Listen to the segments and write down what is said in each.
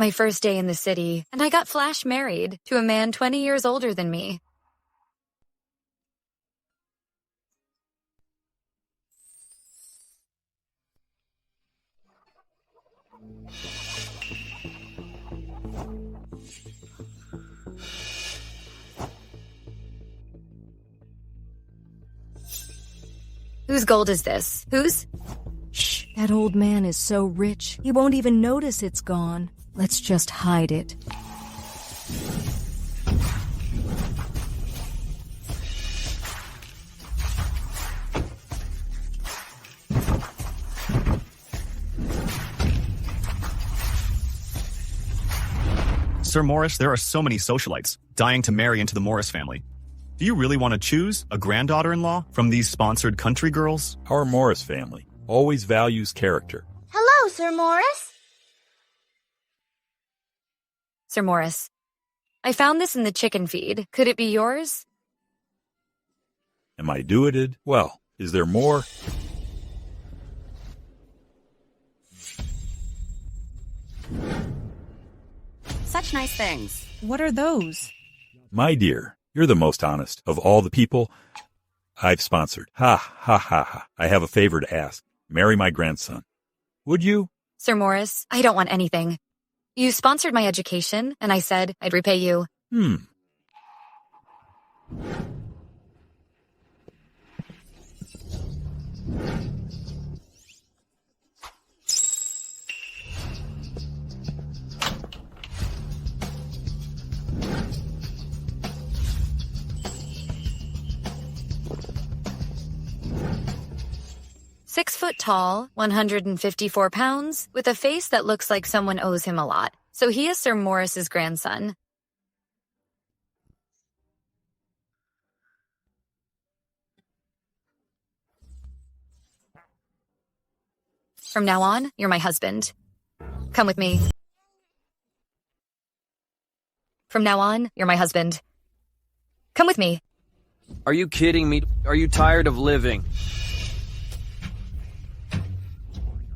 my first day in the city, and I got flash married to a man 20 years older than me. Whose gold is this? Whose? Shh, that old man is so rich, he won't even notice it's gone. Let's just hide it. Sir Morris, there are so many socialites dying to marry into the Morris family. Do you really want to choose a granddaughter-in-law from these sponsored country girls? Our Morris family always values character. Hello, Sir Morris. Sir Morris, I found this in the chicken feed. Could it be yours? Am I dueted? Well, is there more? Such nice things. What are those? My dear, you're the most honest of all the people I've sponsored. Ha, ha, ha, ha. I have a favor to ask. Marry my grandson. Would you? Sir Morris, I don't want anything. You sponsored my education, and I said I'd repay you. Six foot tall, 154 pounds, with a face that looks like someone owes him a lot. So he is Sir Morris's grandson. From now on, you're my husband. Come with me. From now on, you're my husband. Come with me. Are you kidding me? Are you tired of living?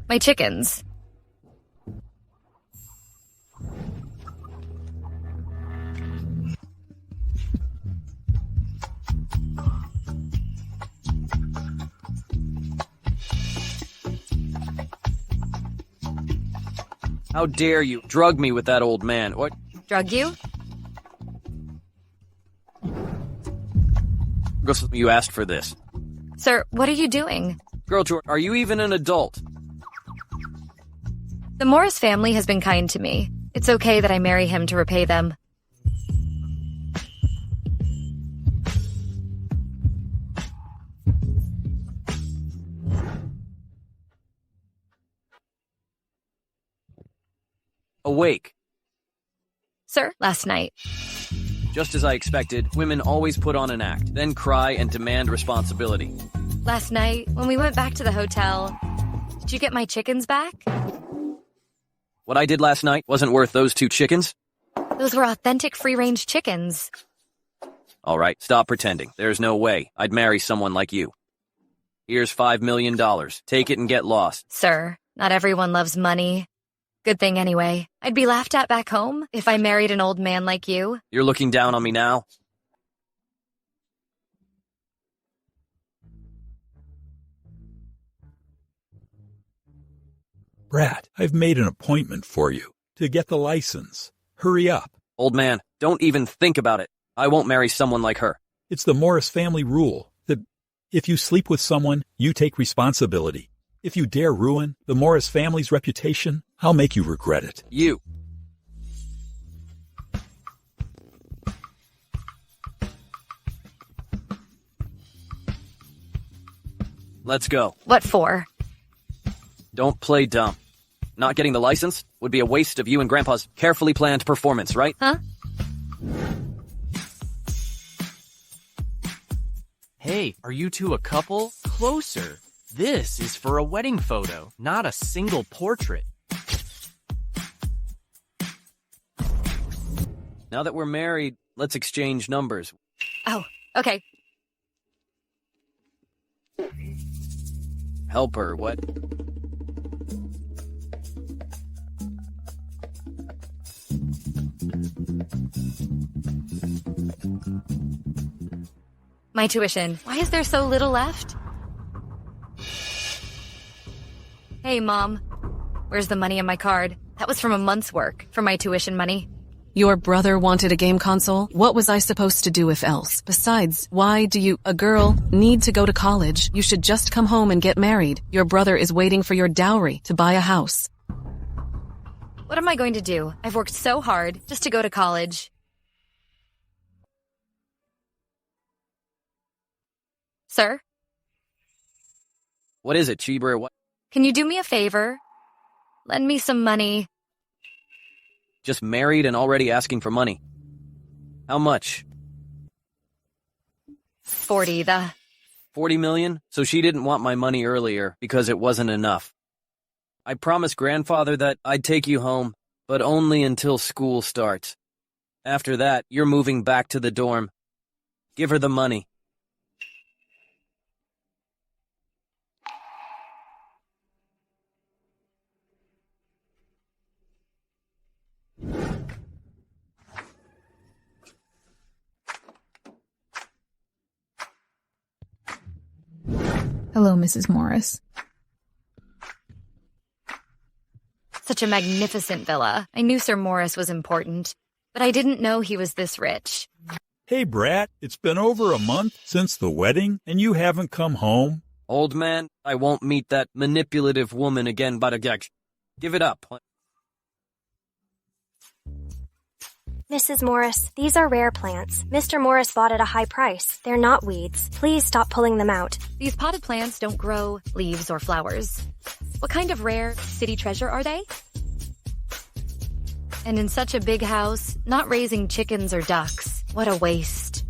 My chickens. How dare you drug me with that old man? What? Drug you? You asked for this. Sir, what are you doing? Girl, are you even an adult? The Morris family has been kind to me. It's okay that I marry him to repay them. Awake. Sir, last night. Just as I expected, women always put on an act, then cry and demand responsibility. Last night, when we went back to the hotel, did you get my chickens back? What I did last night wasn't worth those 2 chickens? Those were authentic free-range chickens. All right, stop pretending. There's no way I'd marry someone like you. Here's $5 million. Take it and get lost. Sir, not everyone loves money. Good thing anyway. I'd be laughed at back home if I married an old man like you. You're looking down on me now? Brat, I've made an appointment for you to get the license. Hurry up. Old man, don't even think about it. I won't marry someone like her. It's the Morris family rule that if you sleep with someone, you take responsibility. If you dare ruin the Morris family's reputation, I'll make you regret it. You. Let's go. What for? Don't play dumb. Not getting the license would be a waste of you and Grandpa's carefully planned performance, right? Huh? Hey, are you two a couple? Closer. This is for a wedding photo, not a single portrait. Now that we're married, let's exchange numbers. Oh, okay. Help her, what? My tuition. Why is there so little left? Hey, Mom. Where's the money in my card? That was from a month's work for my tuition money. Your brother wanted a game console? What was I supposed to do if else? Besides, why do a girl need to go to college? You should just come home and get married. Your brother is waiting for your dowry to buy a house. What am I going to do? I've worked so hard just to go to college. Sir? What is it, Cheeber? What? Can you do me a favor? Lend me some money. Just married and already asking for money. How much? 40, 40 million? So she didn't want my money earlier because it wasn't enough. I promised grandfather that I'd take you home, but only until school starts. After that, you're moving back to the dorm. Give her the money. Hello, Mrs. Morris. Such a magnificent villa. I knew Sir Morris was important, but I didn't know he was this rich. Hey, Brat, it's been over a month since the wedding, and you haven't come home? Old man, I won't meet that manipulative woman again, but give it up. Mrs. Morris, these are rare plants. Mr. Morris bought at a high price. They're not weeds. Please stop pulling them out. These potted plants don't grow leaves or flowers. What kind of rare city treasure are they? And in such a big house, not raising chickens or ducks. What a waste.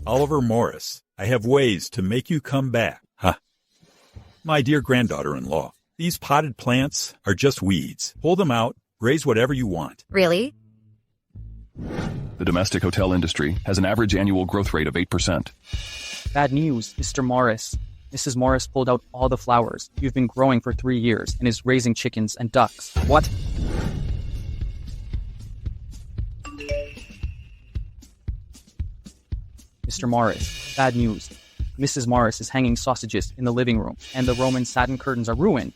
Oliver Morris, I have ways to make you come back. Huh. My dear granddaughter-in-law, these potted plants are just weeds. Pull them out. Raise whatever you want. Really? The domestic hotel industry has an average annual growth rate of 8%. Bad news, Mr. Morris. Mrs. Morris pulled out all the flowers. You've been growing for 3 years and is raising chickens and ducks. What? Mr. Morris, bad news. Mrs. Morris is hanging sausages in the living room, and the Roman satin curtains are ruined.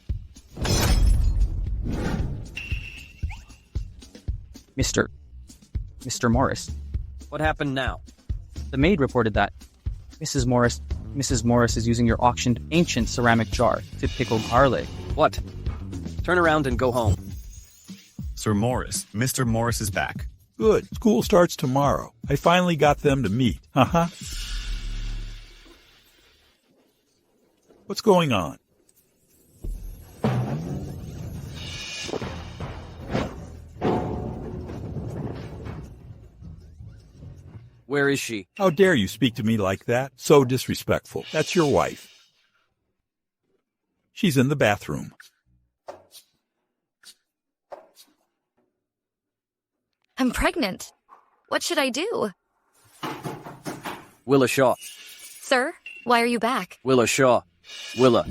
Mr. Morris. What happened now? The maid reported that Mrs. Morris is using your auctioned ancient ceramic jar to pickle garlic. What? Turn around and go home. Sir Morris, Mr. Morris is back. Good. School starts tomorrow. I finally got them to meet. Uh-huh. What's going on? Where is she? How dare you speak to me like that? So disrespectful. That's your wife. She's in the bathroom. I'm pregnant. What should I do? Willa Shaw. Sir, why are you back? Willa Shaw. Willa.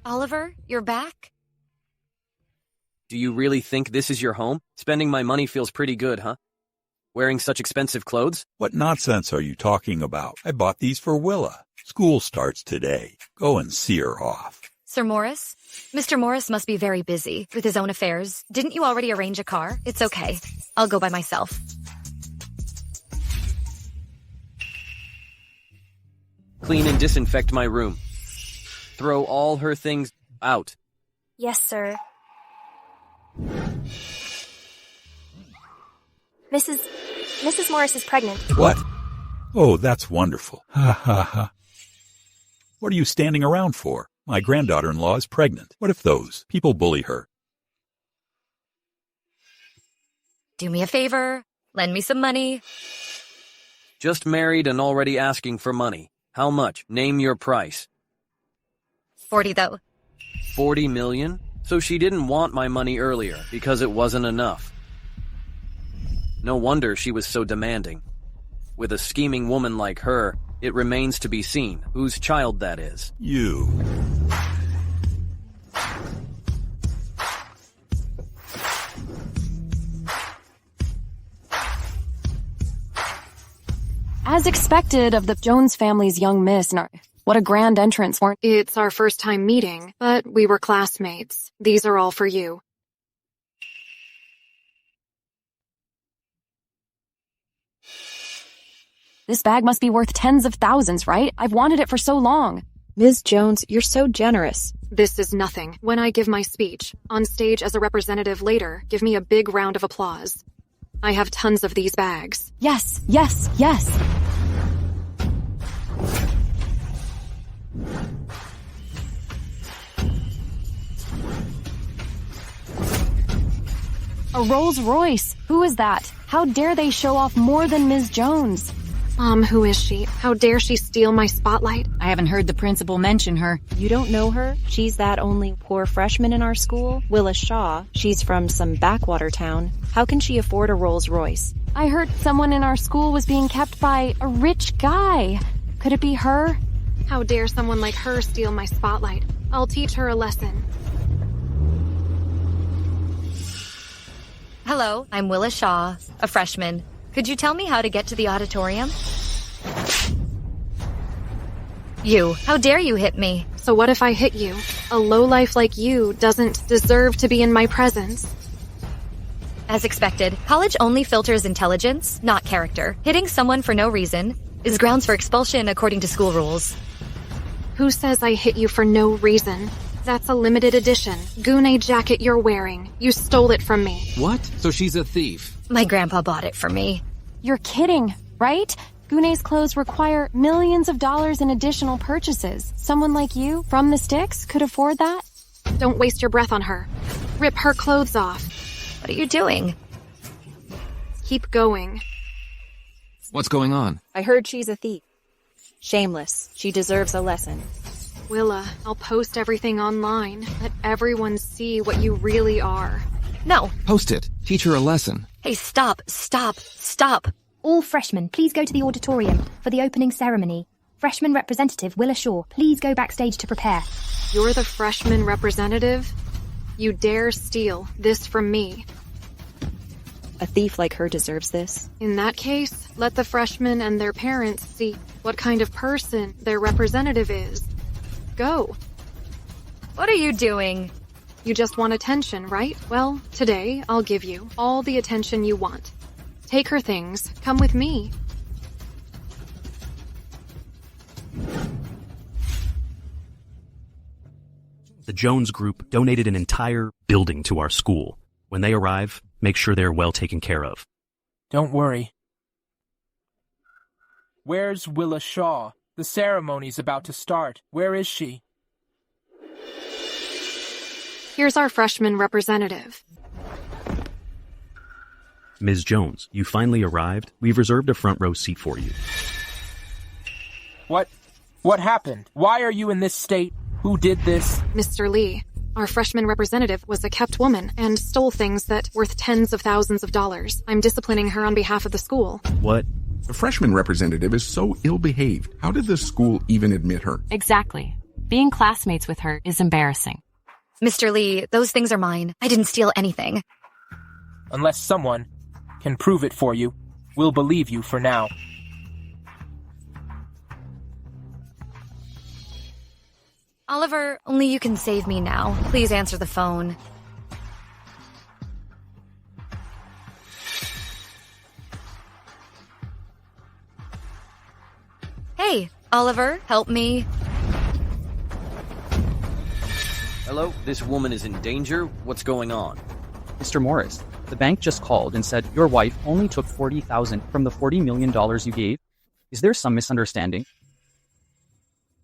Oliver, you're back? Do you really think this is your home? Spending my money feels pretty good, huh? Wearing such expensive clothes? What nonsense are you talking about? I bought these for Willa. School starts today. Go and see her off. Sir Morris? Mr. Morris must be very busy with his own affairs. Didn't you already arrange a car? It's okay. I'll go by myself. Clean and disinfect my room. Throw all her things out. Yes, sir. Mrs. Morris is pregnant. What? Oh, that's wonderful. Ha ha ha. What are you standing around for? My granddaughter-in-law is pregnant. What if those people bully her? Do me a favor. Lend me some money. Just married and already asking for money. How much? Name your price. 40, though. 40 million? So she didn't want my money earlier because it wasn't enough. No wonder she was so demanding. With a scheming woman like her, it remains to be seen whose child that is. You. As expected of the Jones family's young miss, what a grand entrance. It's our first time meeting, but we were classmates. These are all for you. This bag must be worth tens of thousands, right? I've wanted it for so long. Ms. Jones, you're so generous. This is nothing. When I give my speech, on stage as a representative later, give me a big round of applause. I have tons of these bags. Yes, yes, yes. A Rolls Royce. Who is that? How dare they show off more than Ms. Jones? Who is she? How dare she steal my spotlight? I haven't heard the principal mention her. You don't know her? She's that only poor freshman in our school, Willa Shaw. She's from some backwater town. How can she afford a Rolls Royce? I heard someone in our school was being kept by a rich guy. Could it be her? How dare someone like her steal my spotlight? I'll teach her a lesson. Hello, I'm Willa Shaw, a freshman. Could you tell me how to get to the auditorium? You, how dare you hit me? So what if I hit you? A lowlife like you doesn't deserve to be in my presence. As expected, college only filters intelligence, not character. Hitting someone for no reason is grounds for expulsion according to school rules. Who says I hit you for no reason? That's a limited edition. Gune jacket you're wearing. You stole it from me. What? So she's a thief? My grandpa bought it for me. You're kidding, right? Gune's clothes require millions of dollars in additional purchases. Someone like you, from the sticks, could afford that? Don't waste your breath on her. Rip her clothes off. What are you doing? Keep going. What's going on? I heard she's a thief. Shameless. She deserves a lesson. Willa, I'll post everything online. Let everyone see what you really are. No. Post it. Teach her a lesson. Hey, stop. All freshmen, please go to the auditorium for the opening ceremony. Freshman representative Willa Shaw, please go backstage to prepare. You're the freshman representative? You dare steal this from me. A thief like her deserves this. In that case, let the freshmen and their parents see what kind of person their representative is. Go. What are you doing? You just want attention, right? Well, today I'll give you all the attention you want. Take her things. Come with me. The Jones Group donated an entire building to our school. When they arrive, make sure they're well taken care of. Don't worry. Where's Willa Shaw? The ceremony's about to start. Where is she? Here's our freshman representative. Ms. Jones, you finally arrived. We've reserved a front row seat for you. What happened? Why are you in this state? Who did this? Mr. Lee, our freshman representative was a kept woman and stole things that worth tens of thousands of dollars. I'm disciplining her on behalf of the school. What? The freshman representative is so ill-behaved. How did the school even admit her? Exactly. Being classmates with her is embarrassing. Mr. Lee, those things are mine. I didn't steal anything. Unless someone can prove it for you, we'll believe you for now. Oliver, only you can save me now. Please answer the phone. Hey, Oliver, help me. Hello? This woman is in danger? What's going on? Mr. Morris, the bank just called and said your wife only took $40,000 from the $40 million you gave. Is there some misunderstanding?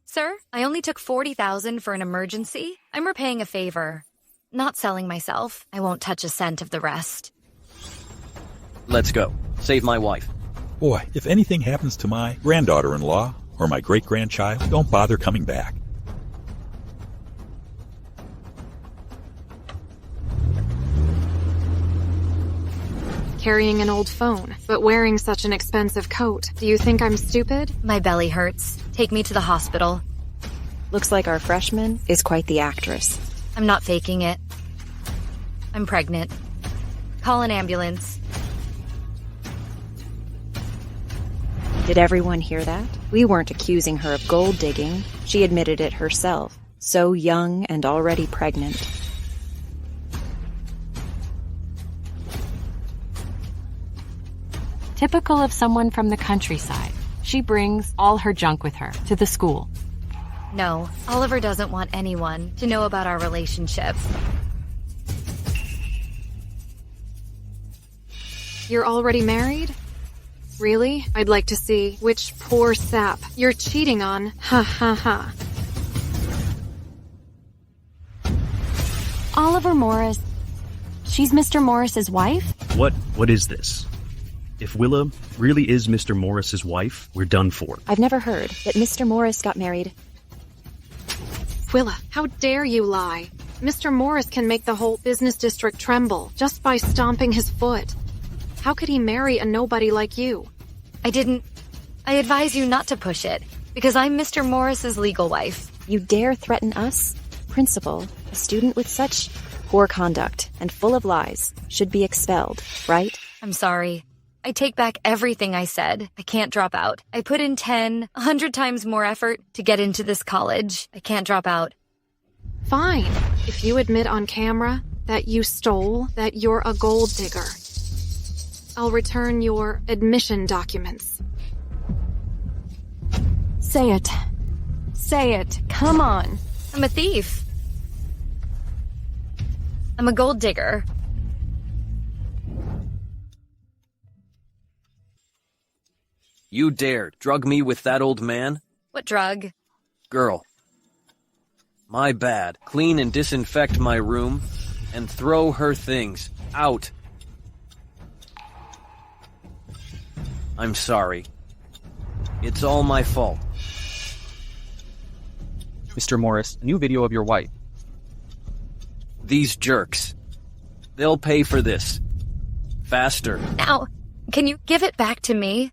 Sir, I only took $40,000 for an emergency. I'm repaying a favor. Not selling myself. I won't touch a cent of the rest. Let's go. Save my wife. Boy, if anything happens to my granddaughter-in-law or my great-grandchild, don't bother coming back. Carrying an old phone, but wearing such an expensive coat. Do you think I'm stupid? My belly hurts. Take me to the hospital. Looks like our freshman is quite the actress. I'm not faking it. I'm pregnant. Call an ambulance. Did everyone hear that? We weren't accusing her of gold digging. She admitted it herself. So young and already pregnant. Typical of someone from the countryside. She brings all her junk with her to the school. No, Oliver doesn't want anyone to know about our relationship. You're already married? Really? I'd like to see which poor sap you're cheating on. Ha ha ha. Oliver Morris. She's Mr. Morris's wife? What is this? If Willa really is Mr. Morris's wife, we're done for. I've never heard that Mr. Morris got married. Willa, how dare you lie? Mr. Morris can make the whole business district tremble just by stomping his foot. How could he marry a nobody like you? I advise you not to push it, because I'm Mr. Morris's legal wife. You dare threaten us? Principal, a student with such poor conduct and full of lies, should be expelled, right? I'm sorry. I take back everything I said. I can't drop out. I put in 100 times more effort to get into this college. I can't drop out. Fine. If you admit on camera that you stole, that you're a gold digger, I'll return your admission documents. Say it. Say it. Come on. I'm a thief. I'm a gold digger. You dare drug me with that old man? What drug? Girl. My bad. Clean and disinfect my room and throw her things out. I'm sorry. It's all my fault. Mr. Morris, a new video of your wife. These jerks. They'll pay for this. Faster. Now, can you give it back to me?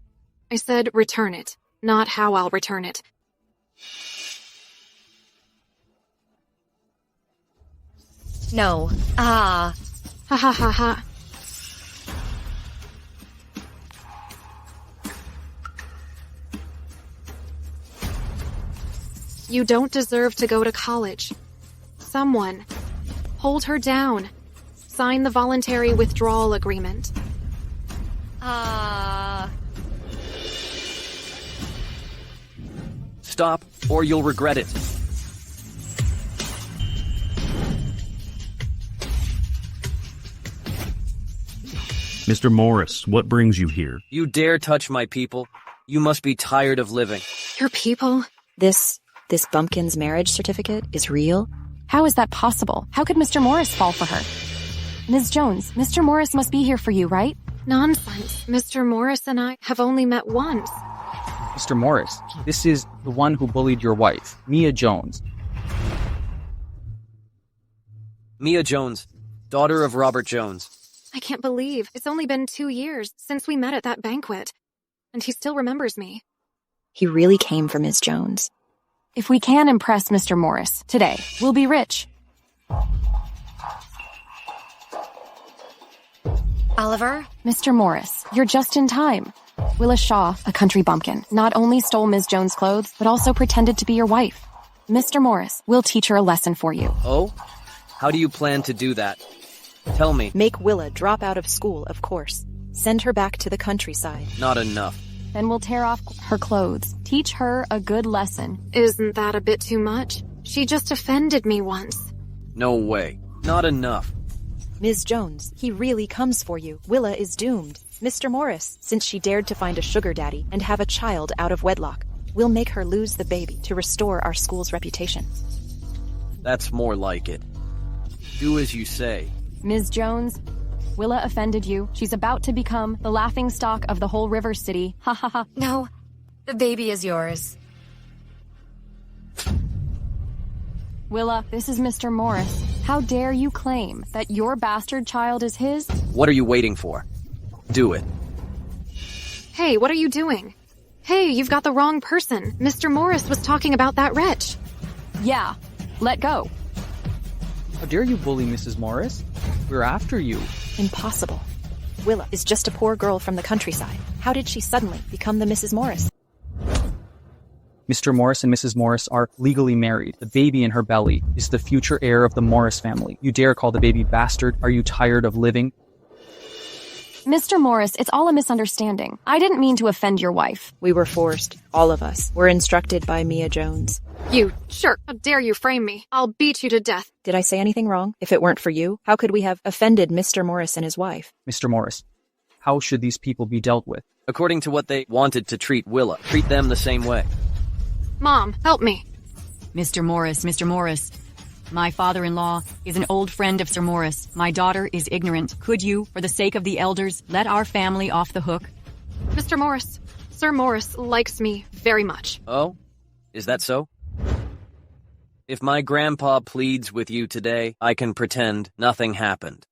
I said return it, not how I'll return it. No. Ha ha ha ha. You don't deserve to go to college. Someone, hold her down. Sign the voluntary withdrawal agreement. Stop, or you'll regret it. Mr. Morris, what brings you here? You dare touch my people? You must be tired of living. Your people? This bumpkin's marriage certificate is real? How is that possible? How could Mr. Morris fall for her? Ms. Jones, Mr. Morris must be here for you, right? Nonsense. Mr. Morris and I have only met once. Mr. Morris, this is the one who bullied your wife, Mia Jones. Mia Jones, daughter of Robert Jones. I can't believe it's only been 2 years since we met at that banquet. And he still remembers me. He really came for Ms. Jones. If we can impress Mr. Morris today, we'll be rich. Oliver? Mr. Morris, you're just in time. Willa Shaw, a country bumpkin, not only stole Ms. Jones' clothes, but also pretended to be your wife. Mr. Morris, we'll teach her a lesson for you. Oh? How do you plan to do that? Tell me. Make Willa drop out of school, of course. Send her back to the countryside. Not enough. Then we'll tear off her clothes. Teach her a good lesson. Isn't that a bit too much? She just offended me once. No way. Not enough. Ms. Jones, he really comes for you. Willa is doomed. Mr. Morris, since she dared to find a sugar daddy and have a child out of wedlock, we'll make her lose the baby to restore our school's reputation. That's more like it. Do as you say. Ms. Jones, Willa offended you. She's about to become the laughingstock of the whole River City. Ha ha ha. No, the baby is yours. Willa, this is Mr. Morris. How dare you claim that your bastard child is his? What are you waiting for? Do it. Hey, what are you doing? Hey, you've got the wrong person. Mr. Morris was talking about that wretch. Yeah, let go. How dare you bully Mrs. Morris? We're after you. Impossible. Willa is just a poor girl from the countryside. How did she suddenly become the Mrs. Morris? Mr. Morris and Mrs. Morris are legally married. The baby in her belly is the future heir of the Morris family. You dare call the baby bastard? Are you tired of living? Mr. Morris, it's all a misunderstanding. I didn't mean to offend your wife. We were forced. All of us were instructed by Mia Jones. You jerk! How dare you frame me? I'll beat you to death. Did I say anything wrong? If it weren't for you, how could we have offended Mr. Morris and his wife? Mr. Morris, how should these people be dealt with? According to what they wanted to treat Willa, treat them the same way. Mom, help me. Mr. Morris. My father-in-law is an old friend of Sir Morris. My daughter is ignorant. Could you, for the sake of the elders, let our family off the hook? Mr. Morris, Sir Morris likes me very much. Oh? Is that so? If my grandpa pleads with you today, I can pretend nothing happened.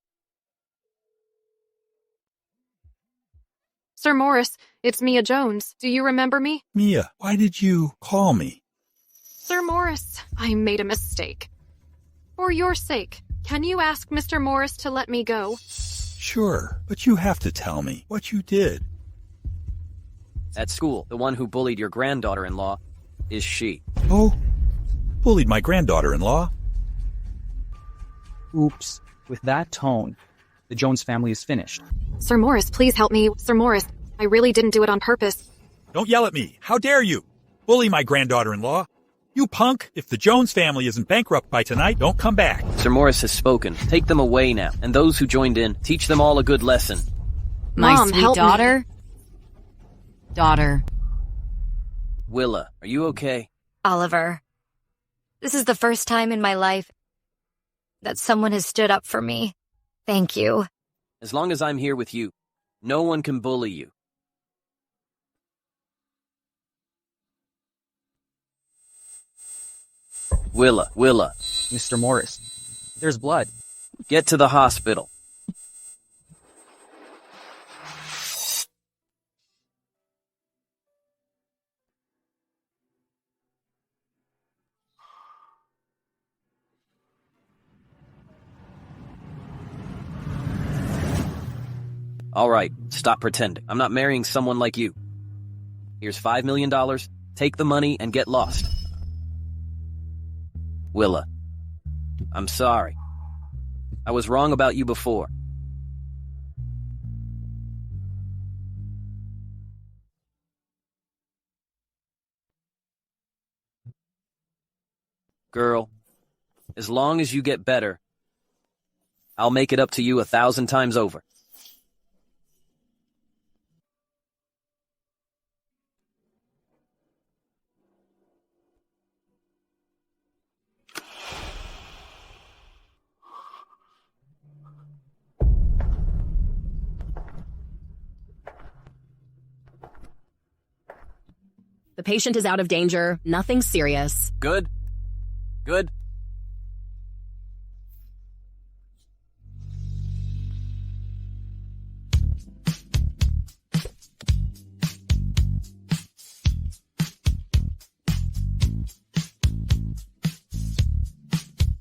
Sir Morris, it's Mia Jones. Do you remember me? Mia, why did you call me? Sir Morris, I made a mistake. For your sake, can you ask Mr. Morris to let me go? Sure, but you have to tell me what you did. At school, the one who bullied your granddaughter-in-law is she. Oh? Bullied my granddaughter-in-law? Oops. With that tone, the Jones family is finished. Sir Morris, please help me. Sir Morris, I really didn't do it on purpose. Don't yell at me. How dare you? Bully my granddaughter-in-law. You punk! If the Jones family isn't bankrupt by tonight, don't come back. Sir Morris has spoken. Take them away now. And those who joined in, teach them all a good lesson. My Mom, sweet help daughter? me. Daughter. Willa, are you okay? Oliver, this is the first time in my life that someone has stood up for me. Thank you. As long as I'm here with you, no one can bully you. Willa. Mr. Morris, there's blood. Get to the hospital. All right, stop pretending. I'm not marrying someone like you. Here's $5 million. Take the money and get lost. Willa, I'm sorry. I was wrong about you before. Girl, as long as you get better, I'll make it up to you 1,000 times over. The patient is out of danger. Nothing serious. Good.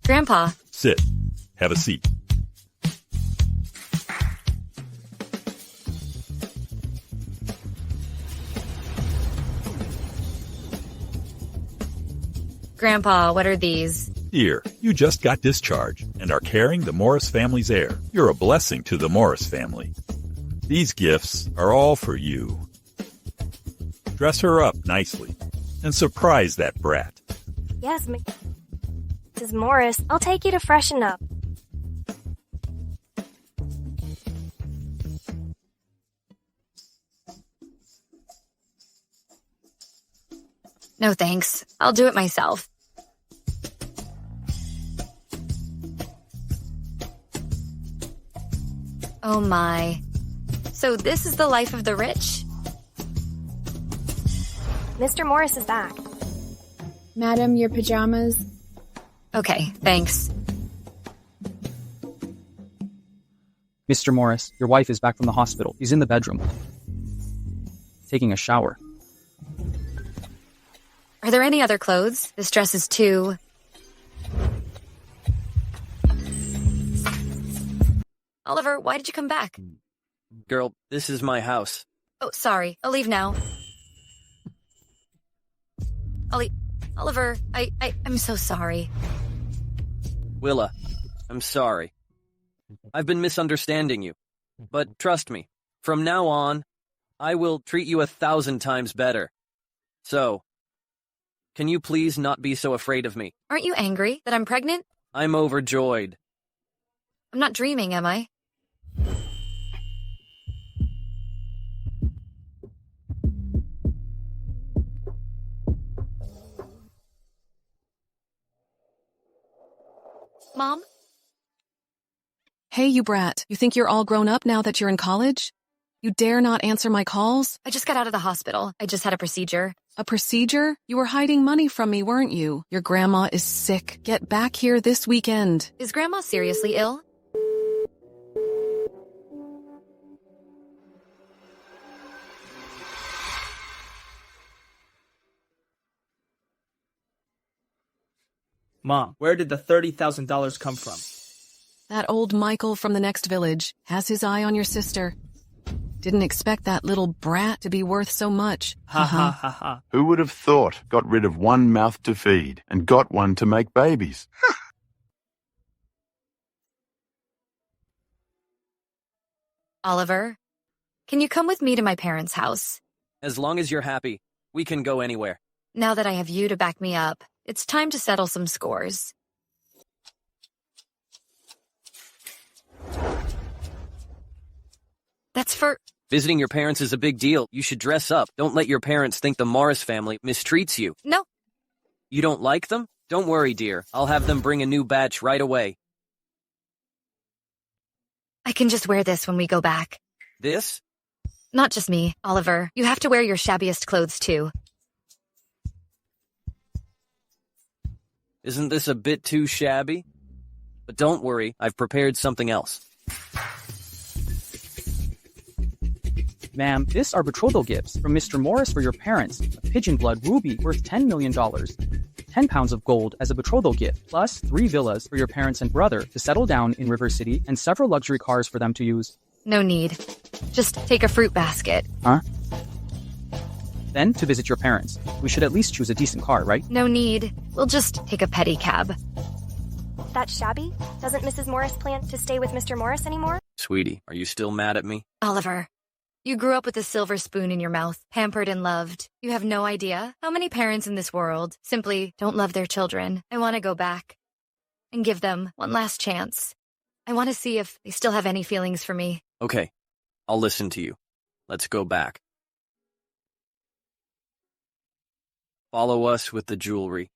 Grandpa. Sit. Have a seat. Grandpa, what are these? Here, you just got discharged and are carrying the Morris family's heir. You're a blessing to the Morris family. These gifts are all for you. Dress her up nicely and surprise that brat. Yes, Mrs. Morris, I'll take you to freshen up. No thanks. I'll do it myself. Oh my. So this is the life of the rich? Mr. Morris is back. Madam, your pajamas. Okay, thanks. Mr. Morris, your wife is back from the hospital. She's in the bedroom, taking a shower. Are there any other clothes? This dress is too... Oliver, why did you come back? Girl, this is my house. Oh, sorry. I'll leave now. Oliver, I'm so sorry. Willa, I'm sorry. I've been misunderstanding you. But trust me, from now on, I will treat you 1,000 times better. So, can you please not be so afraid of me? Aren't you angry that I'm pregnant? I'm overjoyed. I'm not dreaming, am I? Mom? Hey, you brat. You think you're all grown up now that you're in college? You dare not answer my calls? I just got out of the hospital. I just had a procedure. A procedure? You were hiding money from me, weren't you? Your grandma is sick. Get back here this weekend. Is Grandma seriously ill? Mom, where did the $30,000 come from? That old Michael from the next village has his eye on your sister. Didn't expect that little brat to be worth so much. Ha ha ha ha. Who would have thought got rid of one mouth to feed and got one to make babies? Oliver, can you come with me to my parents' house? As long as you're happy, we can go anywhere. Now that I have you to back me up, it's time to settle some scores. That's for... Visiting your parents is a big deal. You should dress up. Don't let your parents think the Morris family mistreats you. No. You don't like them? Don't worry, dear. I'll have them bring a new batch right away. I can just wear this when we go back. This? Not just me, Oliver. You have to wear your shabbiest clothes, too. Isn't this a bit too shabby? But don't worry, I've prepared something else. Ma'am, this are betrothal gifts from Mr. Morris for your parents. A pigeon blood ruby worth $10 million. 10 pounds of gold as a betrothal gift, plus 3 villas for your parents and brother to settle down in River City, and several luxury cars for them to use. No need. Just take a fruit basket. Huh? Then, to visit your parents. We should at least choose a decent car, right? No need. We'll just take a pedicab. That's shabby? Doesn't Mrs. Morris plan to stay with Mr. Morris anymore? Sweetie, are you still mad at me? Oliver, you grew up with a silver spoon in your mouth, pampered and loved. You have no idea how many parents in this world simply don't love their children. I want to go back and give them one last chance. I want to see if they still have any feelings for me. Okay, I'll listen to you. Let's go back. Follow us with the jewelry.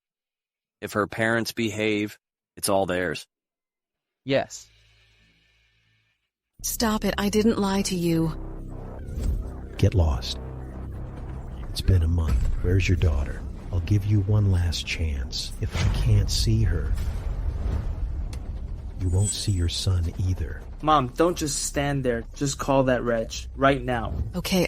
If her parents behave, it's all theirs. Yes. Stop it, I didn't lie to you. Get lost. It's been a month. Where's your daughter? I'll give you one last chance. If I can't see her, you won't see your son either. Mom, don't just stand there. Just call that Reg. Right now. Okay.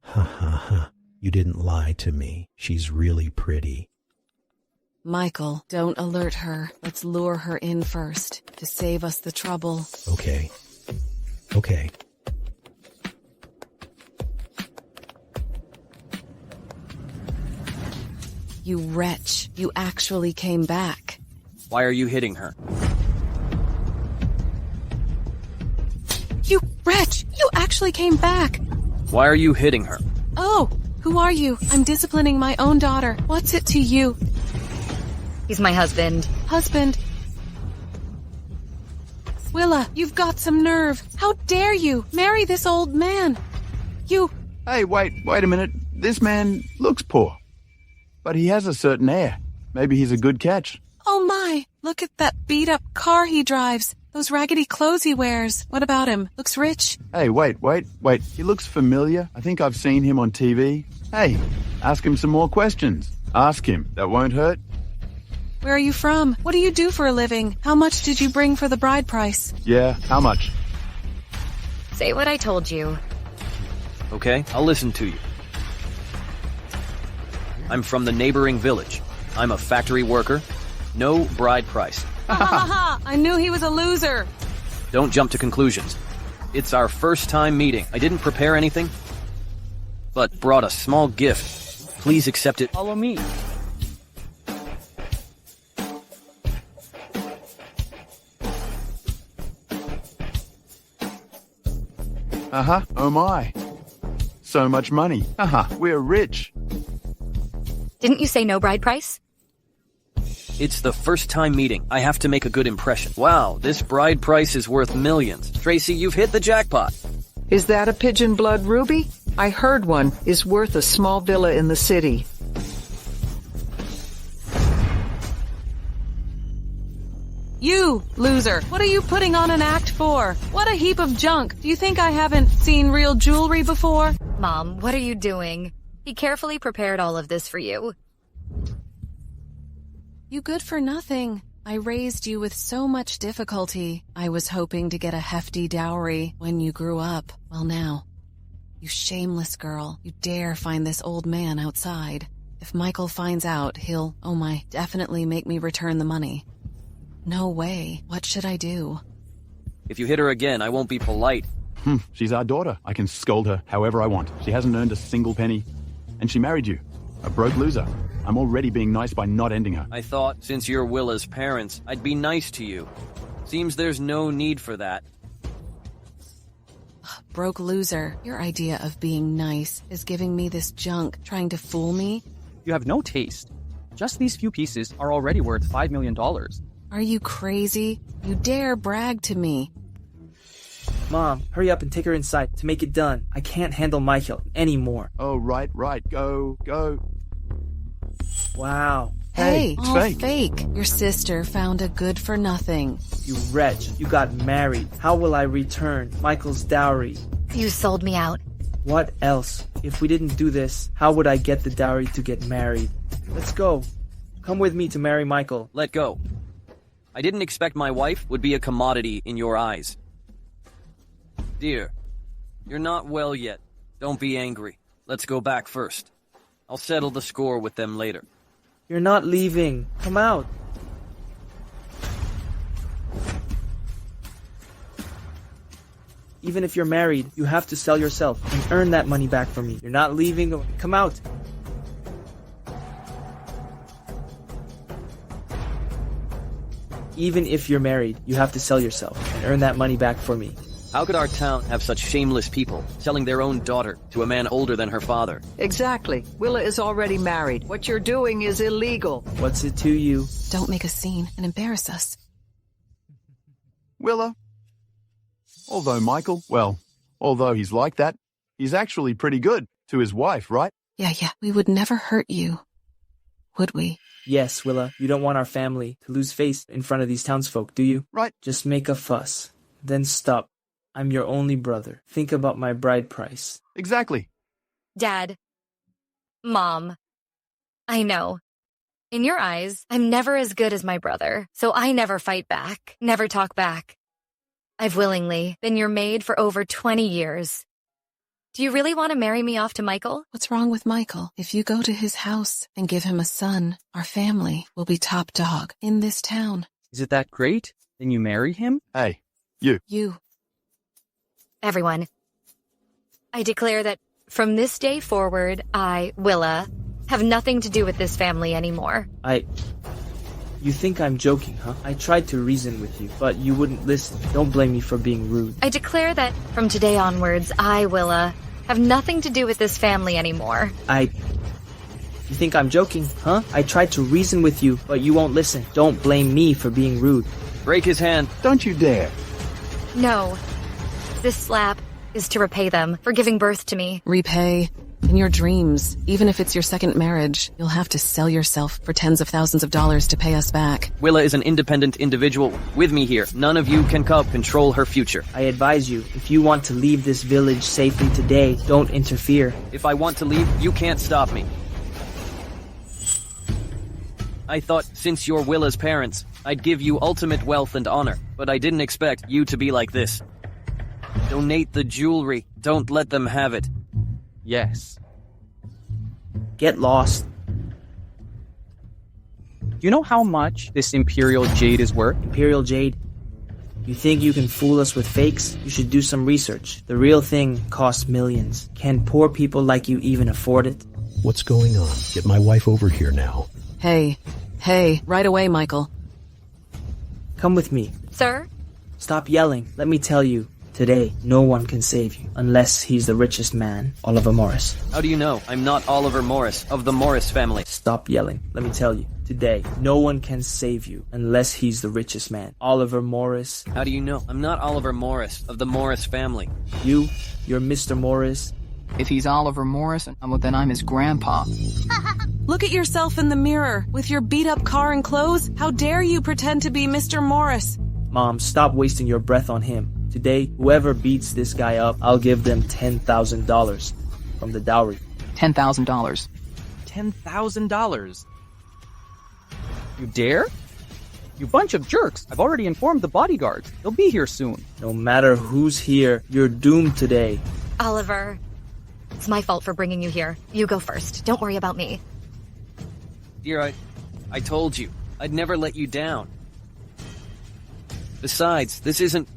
Ha ha ha. You didn't lie to me. She's really pretty. Michael, don't alert her. Let's lure her in first, to save us the trouble. Okay. You wretch. You actually came back. Why are you hitting her? You wretch! You actually came back! Why are you hitting her? Oh, who are you? I'm disciplining my own daughter. What's it to you? He's my husband. Husband? Willa, you've got some nerve. How dare you marry this old man? You... Hey, wait a minute. This man looks poor. But he has a certain air. Maybe he's a good catch. Oh my, look at that beat-up car he drives. Those raggedy clothes he wears. What about him? Looks rich. Hey, wait. He looks familiar. I think I've seen him on TV. Hey, ask him some more questions. Ask him. That won't hurt. Where are you from? What do you do for a living? How much did you bring for the bride price? Yeah, how much? Say what I told you. Okay, I'll listen to you. I'm from the neighboring village. I'm a factory worker. No bride price. Ha ha ha! I knew he was a loser! Don't jump to conclusions. It's our first time meeting. I didn't prepare anything, but brought a small gift. Please accept it. Follow me. Oh my. So much money. We're rich. Didn't you say no bride price? It's the first time meeting. I have to make a good impression. Wow, this bride price is worth millions. Tracy, you've hit the jackpot. Is that a pigeon blood ruby? I heard one is worth a small villa in the city. You, loser! What are you putting on an act for? What a heap of junk! Do you think I haven't seen real jewelry before? Mom, what are you doing? He carefully prepared all of this for you. You good for nothing. I raised you with so much difficulty. I was hoping to get a hefty dowry when you grew up. Well now, you shameless girl, you dare find this old man outside. If Michael finds out, he'll, oh my, definitely make me return the money. No way. What should I do? If you hit her again, I won't be polite. She's our daughter. I can scold her however I want. She hasn't earned a single penny. And she married you. A broke loser. I'm already being nice by not ending her. I thought, since you're Willa's parents, I'd be nice to you. Seems there's no need for that. Broke loser. Your idea of being nice is giving me this junk, trying to fool me? You have no taste. Just these few pieces are already worth $5 million. Are you crazy? You dare brag to me. Mom, hurry up and take her inside to make it done. I can't handle Michael anymore. Oh, right. Go. Wow. Hey, it's all fake. Your sister found a good for nothing. You wretch. You got married. How will I return Michael's dowry? You sold me out. What else? If we didn't do this, how would I get the dowry to get married? Let's go. Come with me to marry Michael. Let go. I didn't expect my wife would be a commodity in your eyes. Dear, you're not well yet. Don't be angry. Let's go back first. I'll settle the score with them later. You're not leaving. Come out. Even if you're married, you have to sell yourself and earn that money back for me. You're not leaving. Come out. Even if you're married, you have to sell yourself and earn that money back for me. How could our town have such shameless people selling their own daughter to a man older than her father? Exactly. Willa is already married. What you're doing is illegal. What's it to you? Don't make a scene and embarrass us. Willa. Although he's like that, he's actually pretty good to his wife, right? Yeah. We would never hurt you, would we? Yes, Willa. You don't want our family to lose face in front of these townsfolk, do you? Right. Just make a fuss. Then stop. I'm your only brother. Think about my bride price. Exactly. Dad. Mom. I know. In your eyes, I'm never as good as my brother, so I never fight back, never talk back. I've willingly been your maid for over 20 years. Do you really want to marry me off to Michael? What's wrong with Michael? If you go to his house and give him a son, our family will be top dog in this town. Is it that great? Then you marry him? Hey, you. You. Everyone. I declare that from this day forward, I, Willa, have nothing to do with this family anymore. You think I'm joking, huh? I tried to reason with you, but you wouldn't listen. Don't blame me for being rude. I declare that from today onwards, I, Willa, have nothing to do with this family anymore. You think I'm joking, huh? I tried to reason with you, but you won't listen. Don't blame me for being rude. Break his hand. Don't you dare. No. This slap is to repay them for giving birth to me. Repay? In your dreams, even if it's your second marriage, you'll have to sell yourself for tens of thousands of dollars to pay us back. Willa is an independent individual with me here. None of you can control her future. I advise you, if you want to leave this village safely today, don't interfere. If I want to leave, you can't stop me. I thought, since you're Willa's parents, I'd give you ultimate wealth and honor, but I didn't expect you to be like this. Donate the jewelry. Don't let them have it. Yes. Get lost. you know how much this Imperial Jade is worth? Imperial Jade? You think you can fool us with fakes? You should do some research. The real thing costs millions. Can poor people like you even afford it? What's going on? Get my wife over here now. Hey, right away, Michael. Come with me. Sir? Stop yelling. Let me tell you. Today, no one can save you, unless he's the richest man, Oliver Morris. How do you know? I'm not Oliver Morris, of the Morris family. Stop yelling. Let me tell you. Today, no one can save you, unless he's the richest man, Oliver Morris. How do you know? I'm not Oliver Morris, of the Morris family. You're Mr. Morris. If he's Oliver Morris, well, then I'm his grandpa. Look at yourself in the mirror, with your beat-up car and clothes. How dare you pretend to be Mr. Morris? Mom, stop wasting your breath on him. Today, whoever beats this guy up, I'll give them $10,000 from the dowry. $10,000. $10,000? You dare? You bunch of jerks. I've already informed the bodyguards. They'll be here soon. No matter who's here, you're doomed today. Oliver, it's my fault for bringing you here. You go first. Don't worry about me. Dear, I told you. I'd never let you down. Besides, this isn't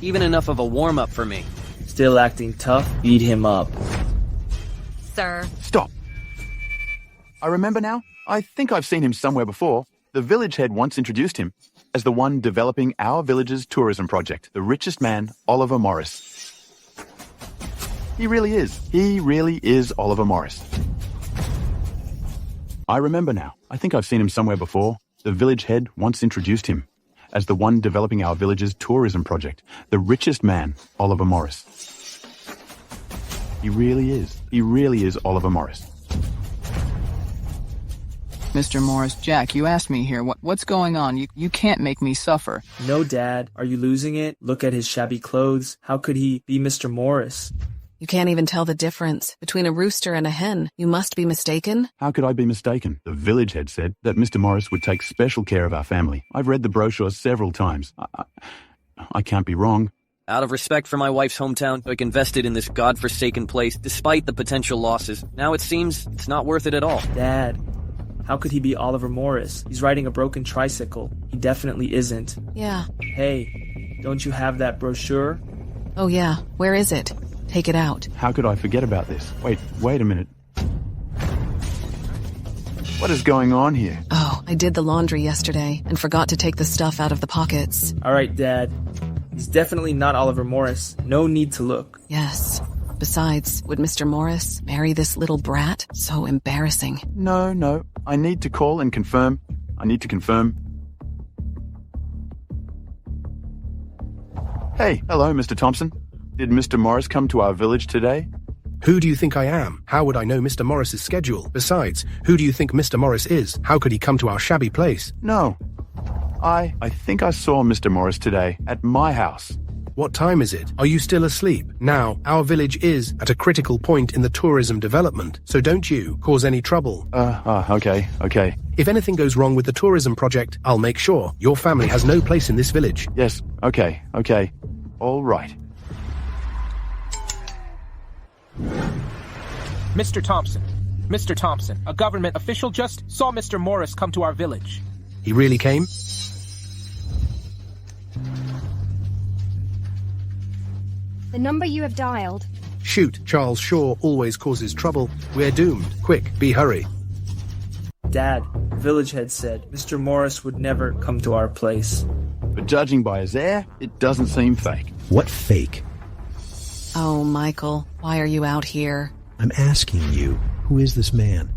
even enough of a warm-up for me. Still acting tough? Beat him up. Sir. Stop. I remember now. I think I've seen him somewhere before. The village head once introduced him as the one developing our village's tourism project, the richest man, Oliver Morris. He really is Oliver Morris. I remember now. I think I've seen him somewhere before. The village head once introduced him as the one developing our village's tourism project, the richest man, Oliver Morris. He really is Oliver Morris. Mr. Morris, Jack, you asked me here. What's going on? You can't make me suffer. No, Dad. Are you losing it? Look at his shabby clothes. How could he be Mr. Morris? You can't even tell the difference between a rooster and a hen. You must be mistaken. How could I be mistaken? The village head said that Mr. Morris would take special care of our family. I've read the brochure several times. I can't be wrong. Out of respect for my wife's hometown, I invested in this godforsaken place despite the potential losses. Now it seems it's not worth it at all. Dad, how could he be Oliver Morris? He's riding a broken tricycle. He definitely isn't. Yeah. Hey, don't you have that brochure? Oh yeah, where is it? Take it out. How could I forget about this? Wait a minute. What is going on here? Oh, I did the laundry yesterday and forgot to take the stuff out of the pockets. All right, Dad. He's definitely not Oliver Morris. No need to look. Yes. Besides, would Mr. Morris marry this little brat? So embarrassing. No. I need to call and confirm. Hey, hello, Mr. Thompson. Did Mr. Morris come to our village today? Who do you think I am? How would I know Mr. Morris's schedule? Besides, who do you think Mr. Morris is? How could he come to our shabby place? No. I think I saw Mr. Morris today at my house. What time is it? Are you still asleep? Now, our village is at a critical point in the tourism development, so don't you cause any trouble. Okay. If anything goes wrong with the tourism project, I'll make sure your family has no place in this village. Yes, okay. All right. Mr. Thompson, a government official just saw Mr. Morris come to our village. He really came? The number you have dialed. Shoot, Charles Shaw always causes trouble. We're doomed. Quick, be hurry. Dad, village head said Mr. Morris would never come to our place. But judging by his air, it doesn't seem fake. What fake? Oh, Michael, why are you out here? I'm asking you, who is this man?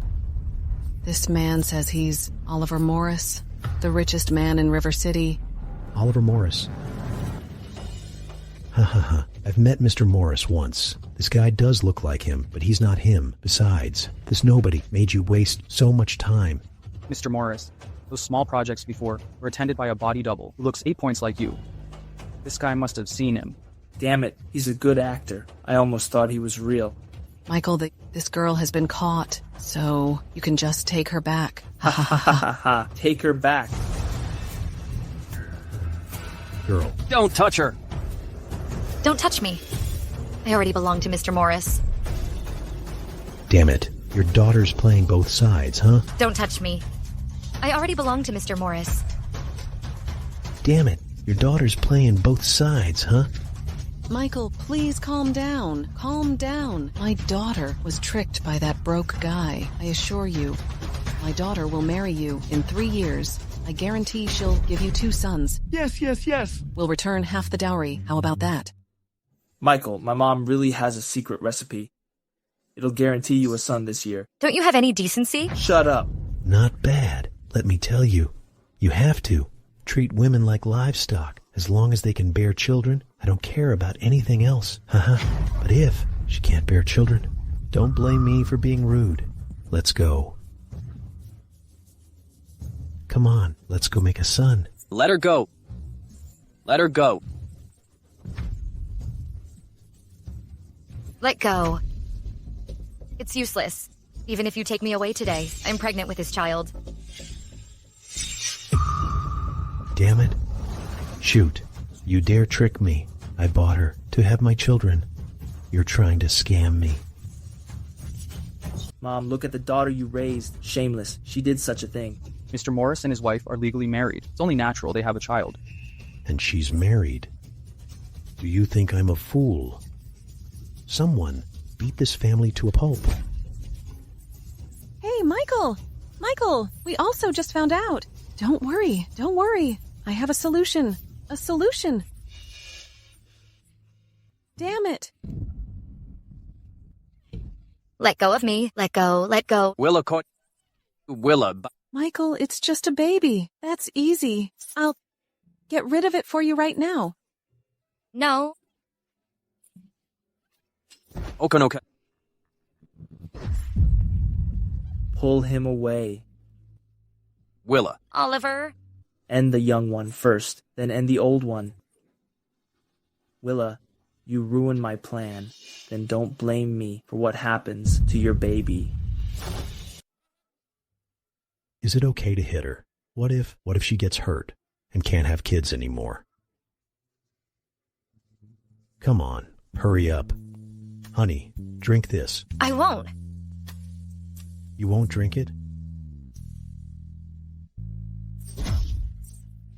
This man says he's Oliver Morris, the richest man in River City. Oliver Morris. Ha. I've met Mr. Morris once. This guy does look like him, but he's not him. Besides, this nobody made you waste so much time. Mr. Morris, those small projects before were attended by a body double who looks 8 points like you. This guy must have seen him. Damn it, he's a good actor. I almost thought he was real. Michael, this girl has been caught, so you can just take her back. Ha. Take her back. Girl. Don't touch her. Don't touch me. I already belong to Mr. Morris. Damn it. Your daughter's playing both sides, huh? Don't touch me. I already belong to Mr. Morris. Damn it, your daughter's playing both sides, huh? Michael, please calm down. Calm down. My daughter was tricked by that broke guy, I assure you. My daughter will marry you in 3 years. I guarantee she'll give you 2 sons. Yes. We'll return half the dowry. How about that? Michael, my mom really has a secret recipe. It'll guarantee you a son this year. Don't you have any decency? Shut up. Not bad, let me tell you. You have to. Treat women like livestock. As long as they can bear children, I don't care about anything else. But if she can't bear children, don't blame me for being rude. Let's go. Come on, let's go make a son. Let her go. Let her go. Let go. It's useless. Even if you take me away today, I'm pregnant with his child. Damn it. Shoot. You dare trick me. I bought her to have my children. You're trying to scam me. Mom, look at the daughter you raised. Shameless. She did such a thing. Mr. Morris and his wife are legally married. It's only natural they have a child. And she's married. Do you think I'm a fool? Someone beat this family to a pulp. Hey, Michael! Michael, we also just found out. Don't worry. I have a solution. A solution. Damn it. Let go of me. Let go. Willa. Michael, it's just a baby. That's easy. I'll get rid of it for you right now. No. Okay. Pull him away. Willa. Oliver. End the young one first, then end the old one. Willa, you ruined my plan. Then don't blame me for what happens to your baby. Is it okay to hit her? What if she gets hurt and can't have kids anymore? Come on, hurry up. Honey, drink this. I won't. You won't drink it?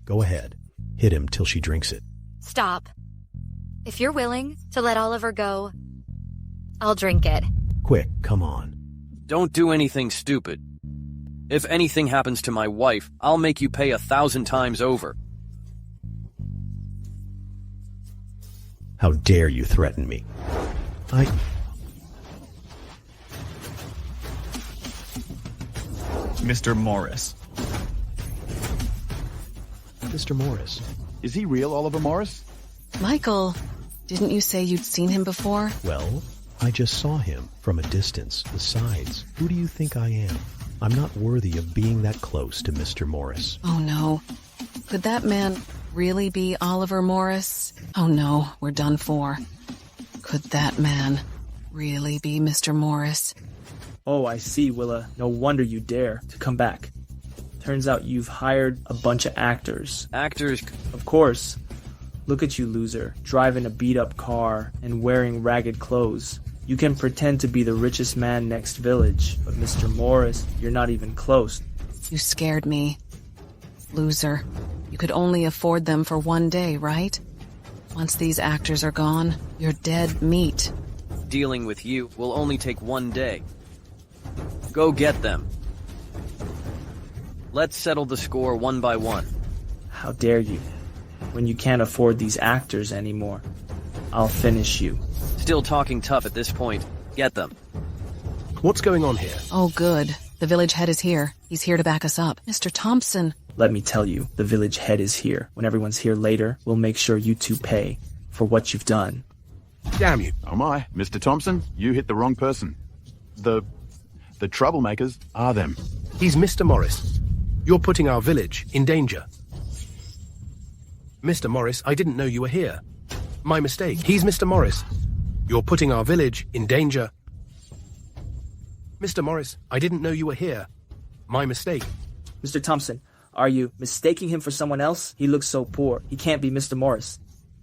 Go ahead. Hit him till she drinks it. Stop. If you're willing to let Oliver go, I'll drink it. Quick, come on. Don't do anything stupid. If anything happens to my wife, I'll make you pay 1,000 times over. How dare you threaten me? Mr. Morris. Mr. Morris. Is he real Oliver Morris? Michael, didn't you say you'd seen him before? Well, I just saw him from a distance. Besides, who do you think I am? I'm not worthy of being that close to Mr. Morris. Oh no. Could that man really be Oliver Morris? Oh no, we're done for. Could that man really be Mr. Morris? Oh, I see, Willa. No wonder you dare to come back. Turns out you've hired a bunch of actors. Actors? Of course. Look at you, loser, driving a beat-up car and wearing ragged clothes. You can pretend to be the richest man next village, but Mr. Morris, you're not even close. You scared me. Loser. You could only afford them for 1 day, right? Once these actors are gone, you're dead meat. Dealing with you will only take 1 day. Go get them. Let's settle the score 1 by 1. How dare you? When you can't afford these actors anymore, I'll finish you. Still talking tough at this point. Get them. What's going on here? Oh, good. The village head is here. He's here to back us up. Mr. Thompson. Let me tell you, the village head is here. When everyone's here later, we'll make sure you two pay for what you've done. Damn you. Oh my, Mr. Thompson, you hit the wrong person. The troublemakers are them. He's Mr. Morris. You're putting our village in danger. Mr. Morris, I didn't know you were here. My mistake. He's Mr. Morris. You're putting our village in danger. Mr. Morris, I didn't know you were here. My mistake. Mr. Thompson, are you mistaking him for someone else? He looks so poor. He can't be Mr. Morris.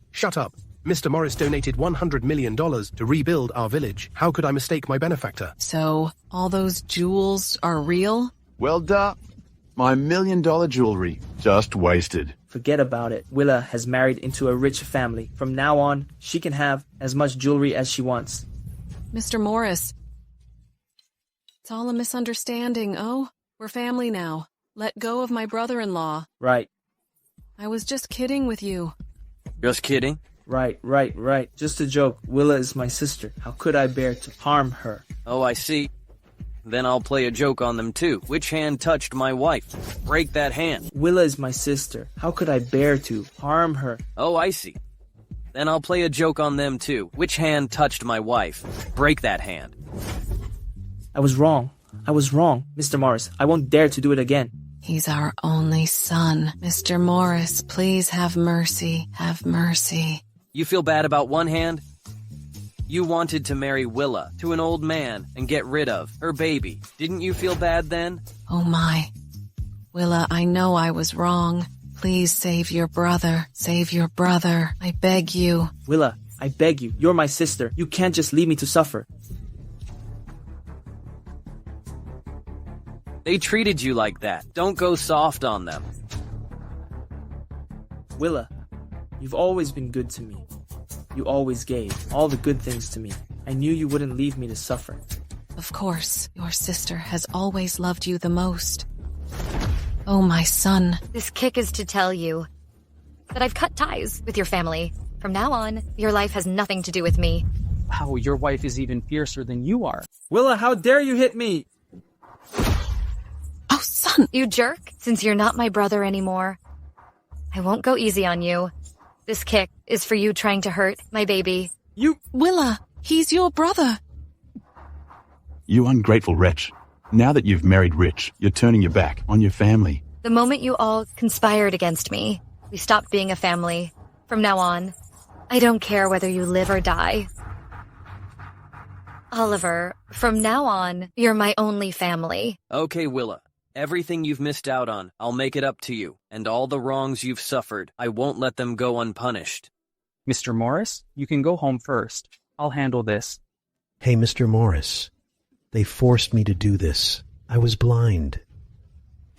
Shut up. Mr. Morris donated $100 million to rebuild our village. How could I mistake my benefactor? So, all those jewels are real? Well, My $1 million jewelry. Just wasted. Forget about it. Willa has married into a rich family. From now on, she can have as much jewelry as she wants. Mr. Morris. It's all a misunderstanding, oh? We're family now. Let go of my brother-in-law. Right. I was just kidding with you. Just kidding? Right. Just a joke. Willa is my sister. How could I bear to harm her? Oh, I see. Then I'll play a joke on them too. Which hand touched my wife? Break that hand. Willa is my sister. How could I bear to harm her? Oh, I see. Then I'll play a joke on them too. Which hand touched my wife? Break that hand. I was wrong. Mr. Morris, I won't dare to do it again. He's our only son. Mr. Morris, please have mercy. Have mercy. You feel bad about one hand? You wanted to marry Willa to an old man and get rid of her baby. Didn't you feel bad then? Oh my. Willa, I know I was wrong. Please save your brother. Save your brother. I beg you. Willa, I beg you. You're my sister. You can't just leave me to suffer. They treated you like that. Don't go soft on them. Willa, you've always been good to me. You always gave all the good things to me. I knew you wouldn't leave me to suffer. Of course, your sister has always loved you the most. Oh, my son. This kick is to tell you that I've cut ties with your family. From now on, your life has nothing to do with me. Wow, your wife is even fiercer than you are. Willa, how dare you hit me? Oh, son! You jerk. Since you're not my brother anymore, I won't go easy on you. This kick is for you trying to hurt my baby. You... Willa, he's your brother. You ungrateful wretch. Now that you've married rich, you're turning your back on your family. The moment you all conspired against me, we stopped being a family. From now on, I don't care whether you live or die. Oliver, from now on, you're my only family. Okay, Willa. Everything you've missed out on, I'll make it up to you. And all the wrongs you've suffered, I won't let them go unpunished. Mr. Morris, you can go home first. I'll handle this. Hey, Mr. Morris. They forced me to do this. I was blind.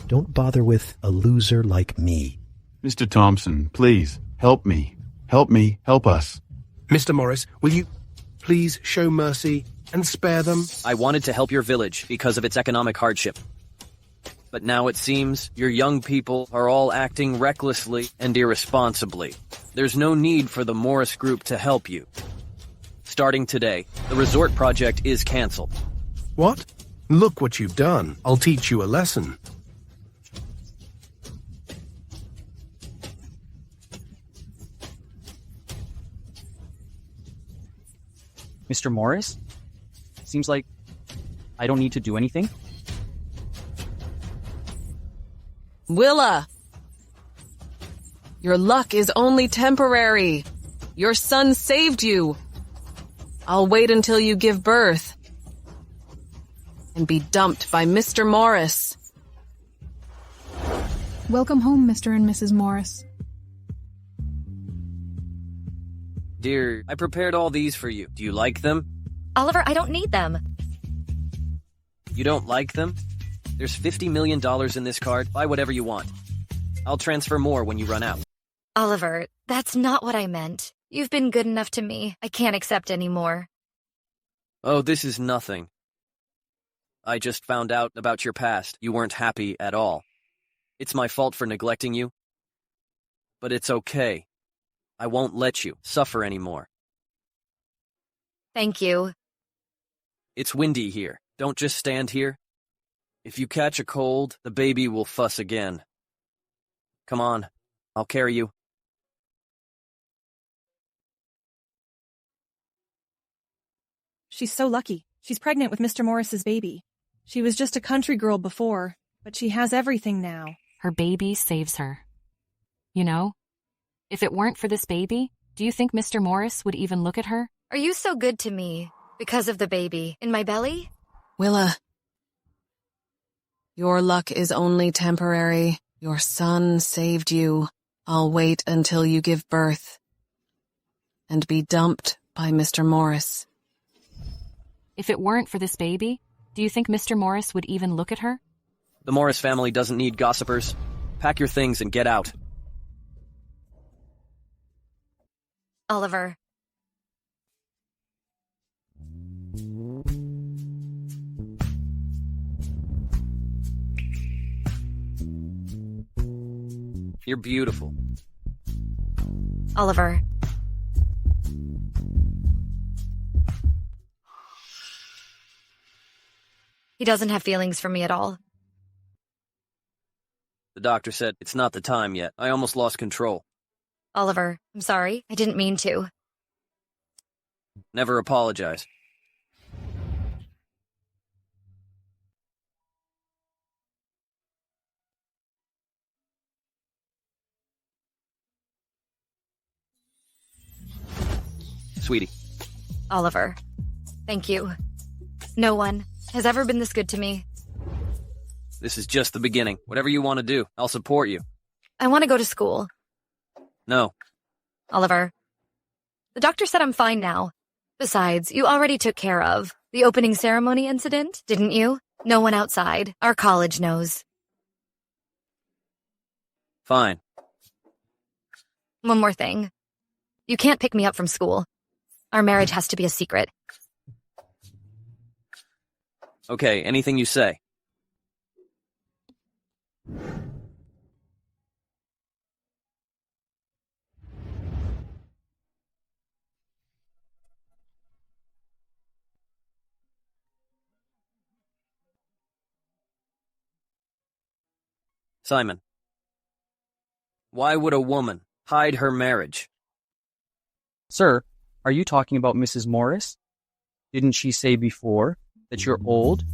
Don't bother with a loser like me. Mr. Thompson, please, help me. Help me, help us. Mr. Morris, will you please show mercy and spare them? I wanted to help your village because of its economic hardship. But now it seems your young people are all acting recklessly and irresponsibly. There's no need for the Morris Group to help you. Starting today, the resort project is canceled. What? Look what you've done. I'll teach you a lesson. Mr. Morris? Seems like I don't need to do anything. Willa! Your luck is only temporary. Your son saved you. I'll wait until you give birth and be dumped by Mr. Morris. Welcome home, Mr. and Mrs. Morris. Dear, I prepared all these for you. Do you like them? Oliver, I don't need them. You don't like them? There's $50 million in this card. Buy whatever you want. I'll transfer more when you run out. Oliver, that's not what I meant. You've been good enough to me. I can't accept any more. Oh, this is nothing. I just found out about your past. You weren't happy at all. It's my fault for neglecting you. But it's okay. I won't let you suffer anymore. Thank you. It's windy here. Don't just stand here. If you catch a cold, the baby will fuss again. Come on, I'll carry you. She's so lucky. She's pregnant with Mr. Morris's baby. She was just a country girl before, but she has everything now. Her baby saves her. You know, if it weren't for this baby, do you think Mr. Morris would even look at her? Are you so good to me because of the baby in my belly? Willa, your luck is only temporary. Your son saved you. I'll wait until you give birth and be dumped by Mr. Morris. If it weren't for this baby, do you think Mr. Morris would even look at her? The Morris family doesn't need gossipers. Pack your things and get out. Oliver. You're beautiful. Oliver. He doesn't have feelings for me at all. The doctor said it's not the time yet. I almost lost control. Oliver, I'm sorry. I didn't mean to. Never apologize. Sweetie. Oliver. Thank you. No one has ever been this good to me. This is just the beginning. Whatever you want to do, I'll support you. I want to go to school. No. Oliver. The doctor said I'm fine now. Besides, you already took care of the opening ceremony incident, didn't you? No one outside. Our college knows. Fine. One more thing. You can't pick me up from school. Our marriage has to be a secret. Okay, anything you say. Simon. Why would a woman hide her marriage? Sir, are you talking about Mrs. Morris? Didn't she say before that you're old?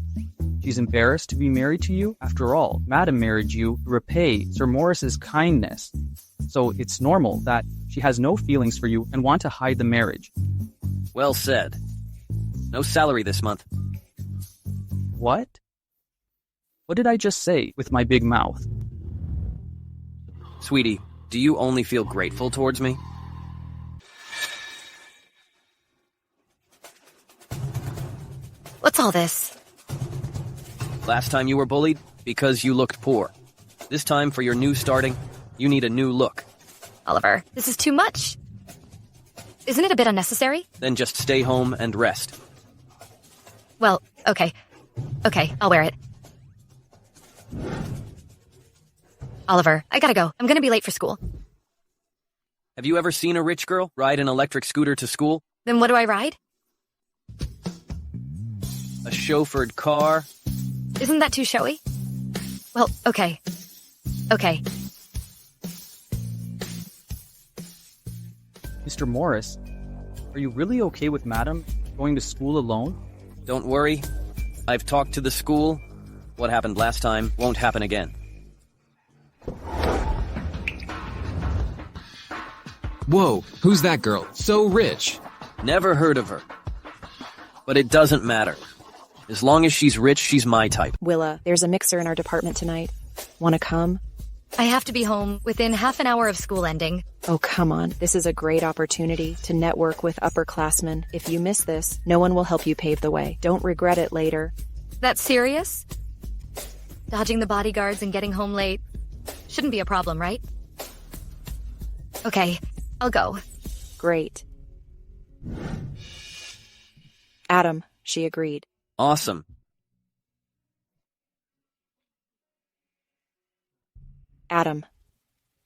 She's embarrassed to be married to you? After all, Madam married you to repay Sir Morris's kindness. So it's normal that she has no feelings for you and want to hide the marriage. Well said. No salary this month. What? What did I just say with my big mouth? Sweetie, do you only feel grateful towards me? What's all this? Last time you were bullied because you looked poor. This time for your new starting, you need a new look. Oliver, this is too much. Isn't it a bit unnecessary? Then just stay home and rest. Well, okay. Okay, I'll wear it. Oliver, I gotta go. I'm gonna be late for school. Have you ever seen a rich girl ride an electric scooter to school? Then what do I ride? A chauffeured car? Isn't that too showy? Well, okay. Okay. Mr. Morris, are you really okay with Madam going to school alone? Don't worry. I've talked to the school. What happened last time won't happen again. Whoa, who's that girl? So rich. Never heard of her. But it doesn't matter. As long as she's rich, she's my type. Willa, there's a mixer in our department tonight. Wanna come? I have to be home within half an hour of school ending. Oh, come on. This is a great opportunity to network with upperclassmen. If you miss this, no one will help you pave the way. Don't regret it later. That's serious? Dodging the bodyguards and getting home late shouldn't be a problem, right? Okay, I'll go. Great. Adam, she agreed. Awesome. Adam,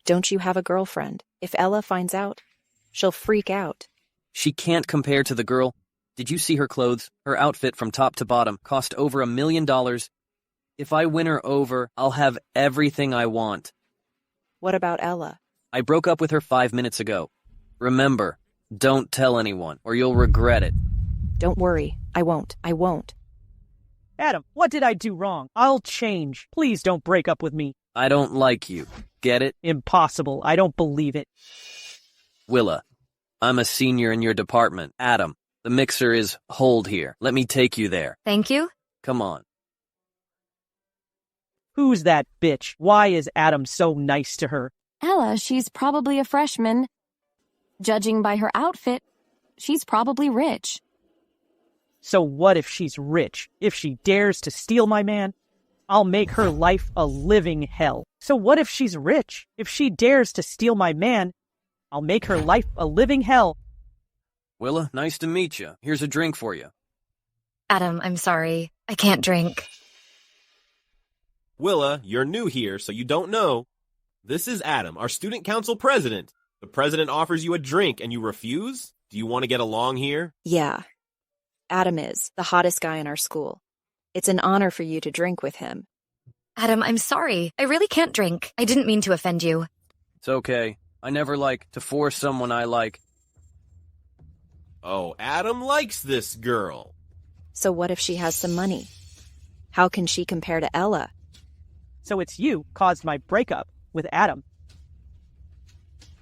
don't you have a girlfriend? If Ella finds out, she'll freak out. She can't compare to the girl. Did you see her clothes? Her outfit from top to bottom cost over $1 million. If I win her over, I'll have everything I want. What about Ella? I broke up with her 5 minutes ago. Remember, don't tell anyone, or you'll regret it. Don't worry. I won't. I won't. Adam, what did I do wrong? I'll change. Please don't break up with me. I don't like you. Get it? Impossible. I don't believe it. Willa, I'm a senior in your department. Adam, the mixer is hold here. Let me take you there. Thank you. Come on. Who's that bitch? Why is Adam so nice to her? Ella, she's probably a freshman. Judging by her outfit, she's probably rich. So what if she's rich? If she dares to steal my man? I'll make her life a living hell. So what if she's rich? If she dares to steal my man, I'll make her life a living hell. Willa, nice to meet you. Here's a drink for you. Adam, I'm sorry. I can't drink. Willa, you're new here, so you don't know. This is Adam, our student council president. The president offers you a drink and you refuse? Do you want to get along here? Yeah. Adam is the hottest guy in our school. It's an honor for you to drink with him. Adam, I'm sorry. I really can't drink. I didn't mean to offend you. It's okay. I never like to force someone I like. Oh, Adam likes this girl. So what if she has some money? How can she compare to Ella? So it's you caused my breakup with Adam.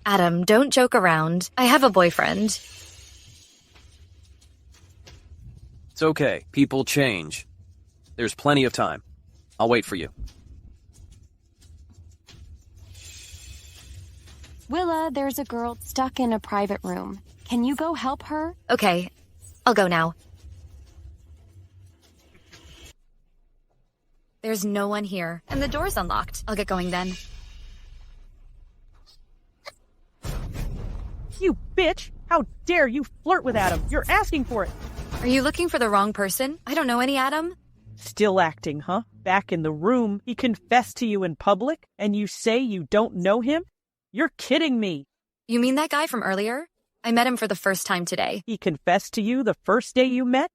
Adam, don't joke around. I have a boyfriend. It's okay. People change. There's plenty of time. I'll wait for you. Willa, there's a girl stuck in a private room. Can you go help her? Okay, I'll go now. There's no one here, and the door's unlocked. I'll get going then. You bitch! How dare you flirt with Adam? You're asking for it! Are you looking for the wrong person? I don't know any Adam. Still acting, huh? Back in the room, he confessed to you in public, and you say you don't know him? You're kidding me! You mean that guy from earlier? I met him for the first time today. He confessed to you the first day you met?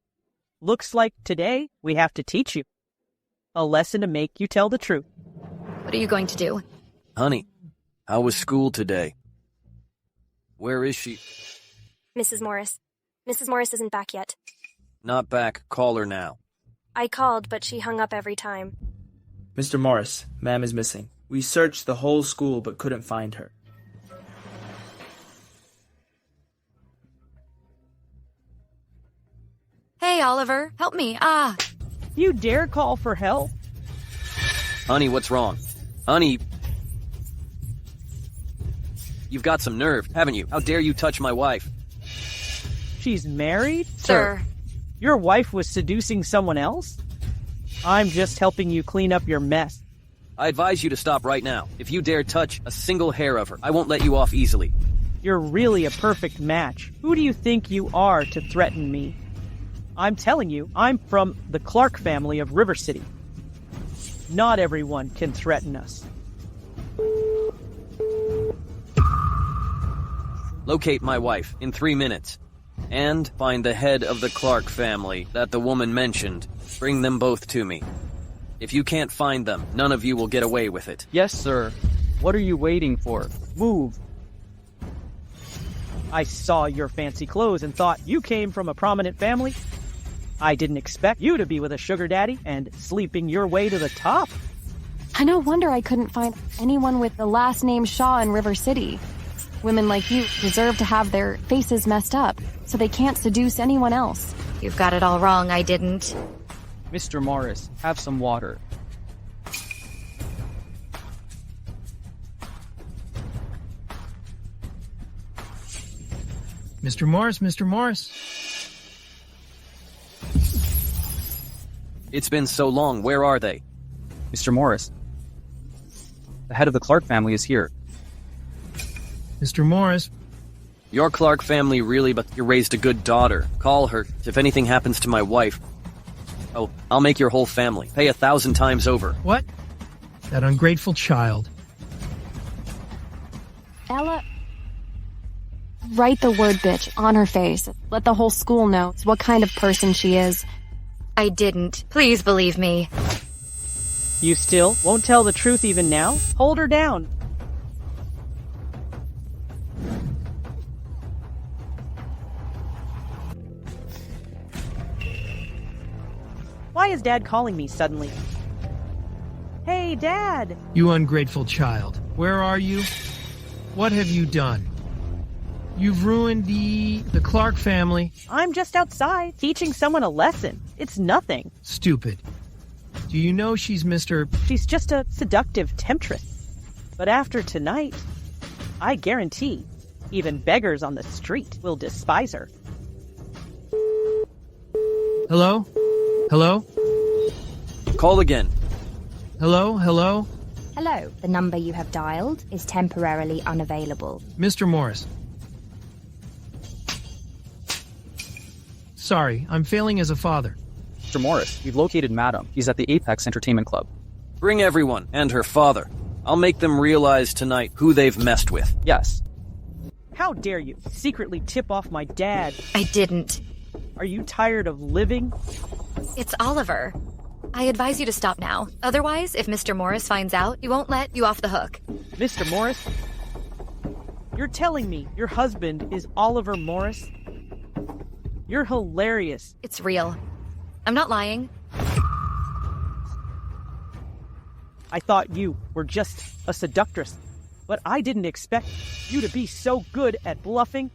Looks like today we have to teach you. A lesson to make you tell the truth. What are you going to do? Honey, how was school today? Where is she? Mrs. Morris. Mrs. Morris isn't back yet. Not back. Call her now. I called, but she hung up every time. Mr. Morris, ma'am is missing. We searched the whole school but couldn't find her. Hey, Oliver, help me. You dare call for help? Honey, what's wrong? Honey, you've got some nerve, haven't you? How dare you touch my wife? She's married? Sir. Your wife was seducing someone else? I'm just helping you clean up your mess. I advise you to stop right now. If you dare touch a single hair of her, I won't let you off easily. You're really a perfect match. Who do you think you are to threaten me? I'm telling you, I'm from the Clark family of River City. Not everyone can threaten us. Locate my wife in 3 minutes. And find the head of the Clark family that the woman mentioned. Bring them both to me. If you can't find them, none of you will get away with it. Yes, sir. What are you waiting for? Move. I saw your fancy clothes and thought you came from a prominent family. I didn't expect you to be with a sugar daddy and sleeping your way to the top. No wonder I couldn't find anyone with the last name Shaw in River City. Women like you deserve to have their faces messed up, so they can't seduce anyone else. You've got it all wrong, I didn't. Mr. Morris, have some water. Mr. Morris, Mr. Morris. It's been so long. Where are they? Mr. Morris, the head of the Clark family is here. Mr. Morris. Your Clark family really, but you raised a good daughter. Call her. If anything happens to my wife, oh, I'll make your whole family pay 1,000 times over. What? That ungrateful child. Ella, write the word bitch on her face. Let the whole school know what kind of person she is. I didn't. Please believe me. You still won't tell the truth even now? Hold her down. Why is Dad calling me suddenly? Hey, Dad! You ungrateful child. Where are you? What have you done? You've ruined the Clark family. I'm just outside, teaching someone a lesson. It's nothing. Stupid. Do you know she's Mr. She's just a seductive temptress. But after tonight, I guarantee, even beggars on the street will despise her. Hello? Hello? Call again. Hello? Hello? Hello. The number you have dialed is temporarily unavailable. Mr. Morris. Sorry, I'm failing as a father. Mr. Morris, we've located Madam. He's at the Apex Entertainment Club. Bring everyone, and her father. I'll make them realize tonight who they've messed with. Yes. How dare you secretly tip off my dad? I didn't. Are you tired of living? It's Oliver. I advise you to stop now. Otherwise, if Mr. Morris finds out, he won't let you off the hook. Mr. Morris? You're telling me your husband is Oliver Morris? You're hilarious. It's real. I'm not lying. I thought you were just a seductress, but I didn't expect you to be so good at bluffing.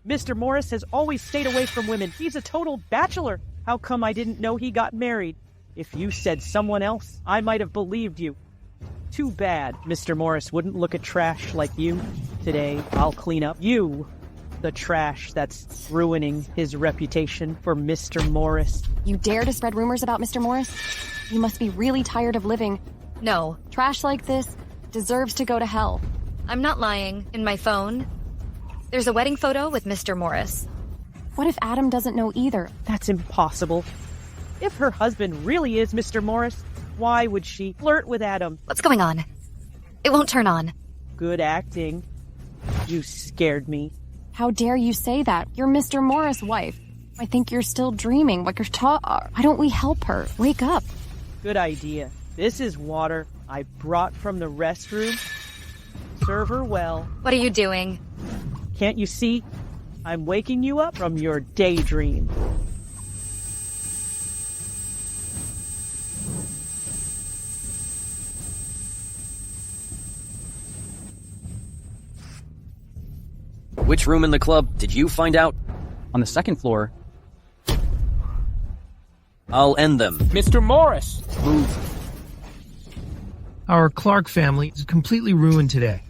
Mr. Morris has always stayed away from women. He's a total bachelor. How come I didn't know he got married? If you said someone else, I might have believed you. Too bad Mr. Morris wouldn't look at trash like you. Today, I'll clean up you, the trash that's ruining his reputation for Mr. Morris. You dare to spread rumors about Mr. Morris? You must be really tired of living. No. Trash like this deserves to go to hell. I'm not lying. In my phone, there's a wedding photo with Mr. Morris. What if Adam doesn't know either? That's impossible. If her husband really is Mr. Morris, why would she flirt with Adam? What's going on? It won't turn on. Good acting. You scared me. How dare you say that? You're Mr. Morris' wife. I think you're still dreaming. Why don't we help her? Wake up. Good idea. This is water I brought from the restroom. Serve her well. What are you doing? Can't you see? I'm waking you up from your daydream. Which room in the club did you find out? On the second floor. I'll end them. Mr. Morris! Move. Our Clark family is completely ruined today.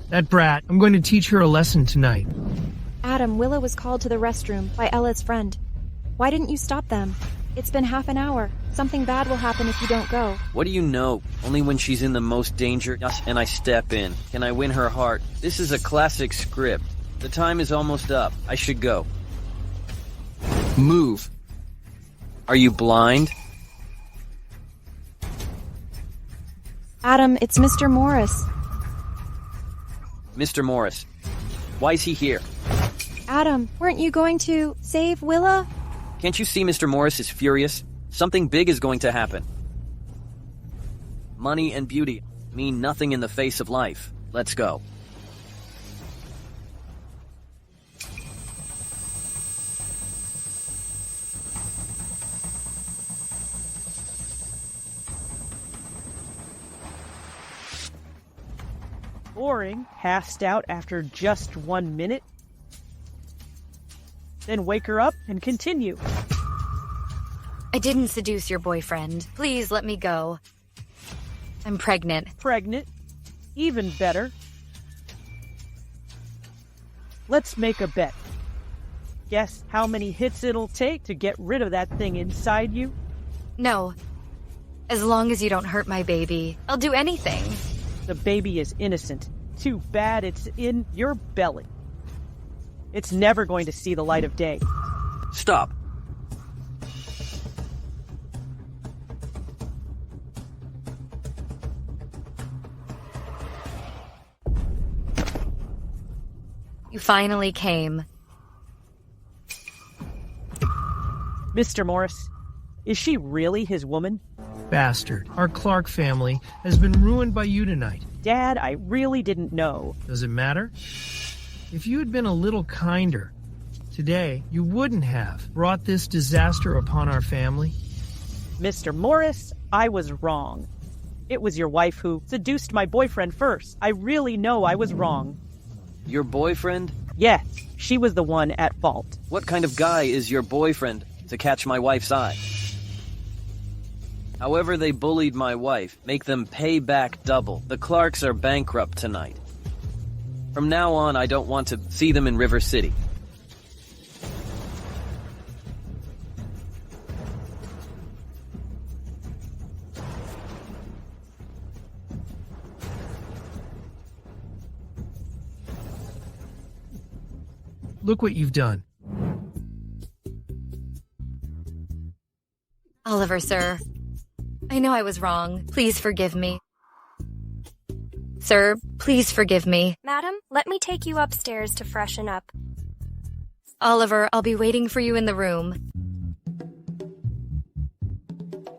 That brat, I'm going to teach her a lesson tonight. Adam, Willa was called to the restroom by Ella's friend. Why didn't you stop them? It's been half an hour. Something bad will happen if you don't go. What do you know? Only when she's in the most danger, and I step in. Can I win her heart? This is a classic script. The time is almost up. I should go. Move. Are you blind? Adam, it's Mr. Morris. Mr. Morris. Why is he here? Adam, weren't you going to save Willa? Can't you see Mr. Morris is furious? Something big is going to happen. Money and beauty mean nothing in the face of life. Let's go. Boring. Passed out after just 1 minute. Then wake her up and continue. I didn't seduce your boyfriend. Please let me go. I'm pregnant. Pregnant? Even better. Let's make a bet. Guess how many hits it'll take to get rid of that thing inside you? No. As long as you don't hurt my baby, I'll do anything. The baby is innocent. Too bad it's in your belly. It's never going to see the light of day. Stop. You finally came. Mr. Morris, is she really his woman? Bastard. Our Clark family has been ruined by you tonight. Dad, I really didn't know. Does it matter? If you had been a little kinder, today you wouldn't have brought this disaster upon our family. Mr. Morris, I was wrong. It was your wife who seduced my boyfriend first. I really know I was wrong. Your boyfriend? Yes, she was the one at fault. What kind of guy is your boyfriend to catch my wife's eye? However they bullied my wife, make them pay back double. The Clarks are bankrupt tonight. From now on, I don't want to see them in River City. Look what you've done. Oliver, sir. I know I was wrong. Please forgive me. Sir, please forgive me. Madam, let me take you upstairs to freshen up. Oliver, I'll be waiting for you in the room.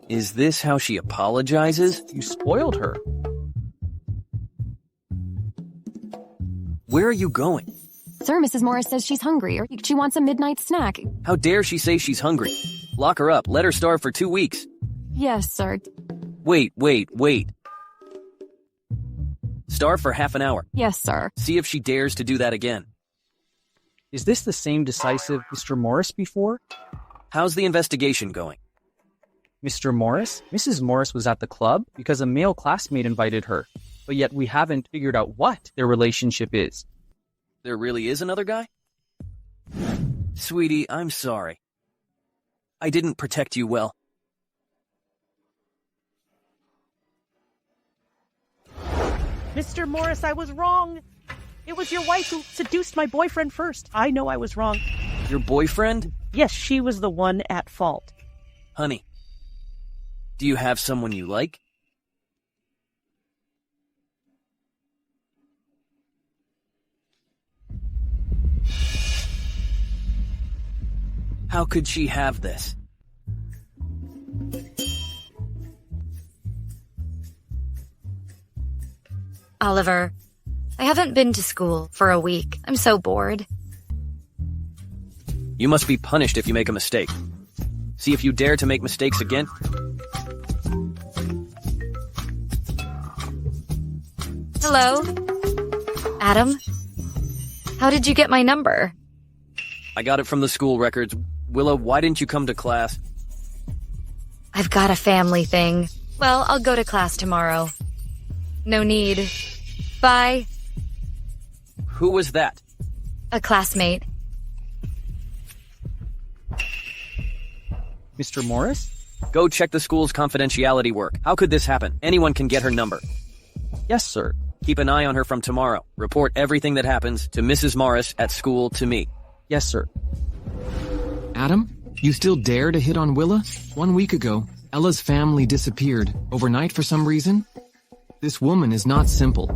Is this how she apologizes? You spoiled her. Where are you going? Sir, Mrs. Morris says she's hungry or she wants a midnight snack. How dare she say she's hungry? Lock her up. Let her starve for 2 weeks. Yes, sir. Wait. Starve for half an hour. Yes, sir. See if she dares to do that again. Is this the same decisive Mr. Morris before? How's the investigation going? Mr. Morris? Mrs. Morris was at the club because a male classmate invited her, but yet we haven't figured out what their relationship is. There really is another guy? Sweetie, I'm sorry. I didn't protect you well. Mr. Morris, I was wrong. It was your wife who seduced my boyfriend first. I know I was wrong. Your boyfriend? Yes, she was the one at fault. Honey, do you have someone you like? How could she have this? Oliver, I haven't been to school for a week. I'm so bored. You must be punished if you make a mistake. See if you dare to make mistakes again. Hello? Adam? How did you get my number? I got it from the school records. Willa, why didn't you come to class? I've got a family thing. Well, I'll go to class tomorrow. No need. Bye. Who was that? A classmate. Mr. Morris? Go check the school's confidentiality work. How could this happen? Anyone can get her number. Yes, sir. Keep an eye on her from tomorrow. Report everything that happens to Mrs. Morris at school to me. Yes, sir. Adam, you still dare to hit on Willa? 1 week ago, Ella's family disappeared overnight for some reason. This woman is not simple.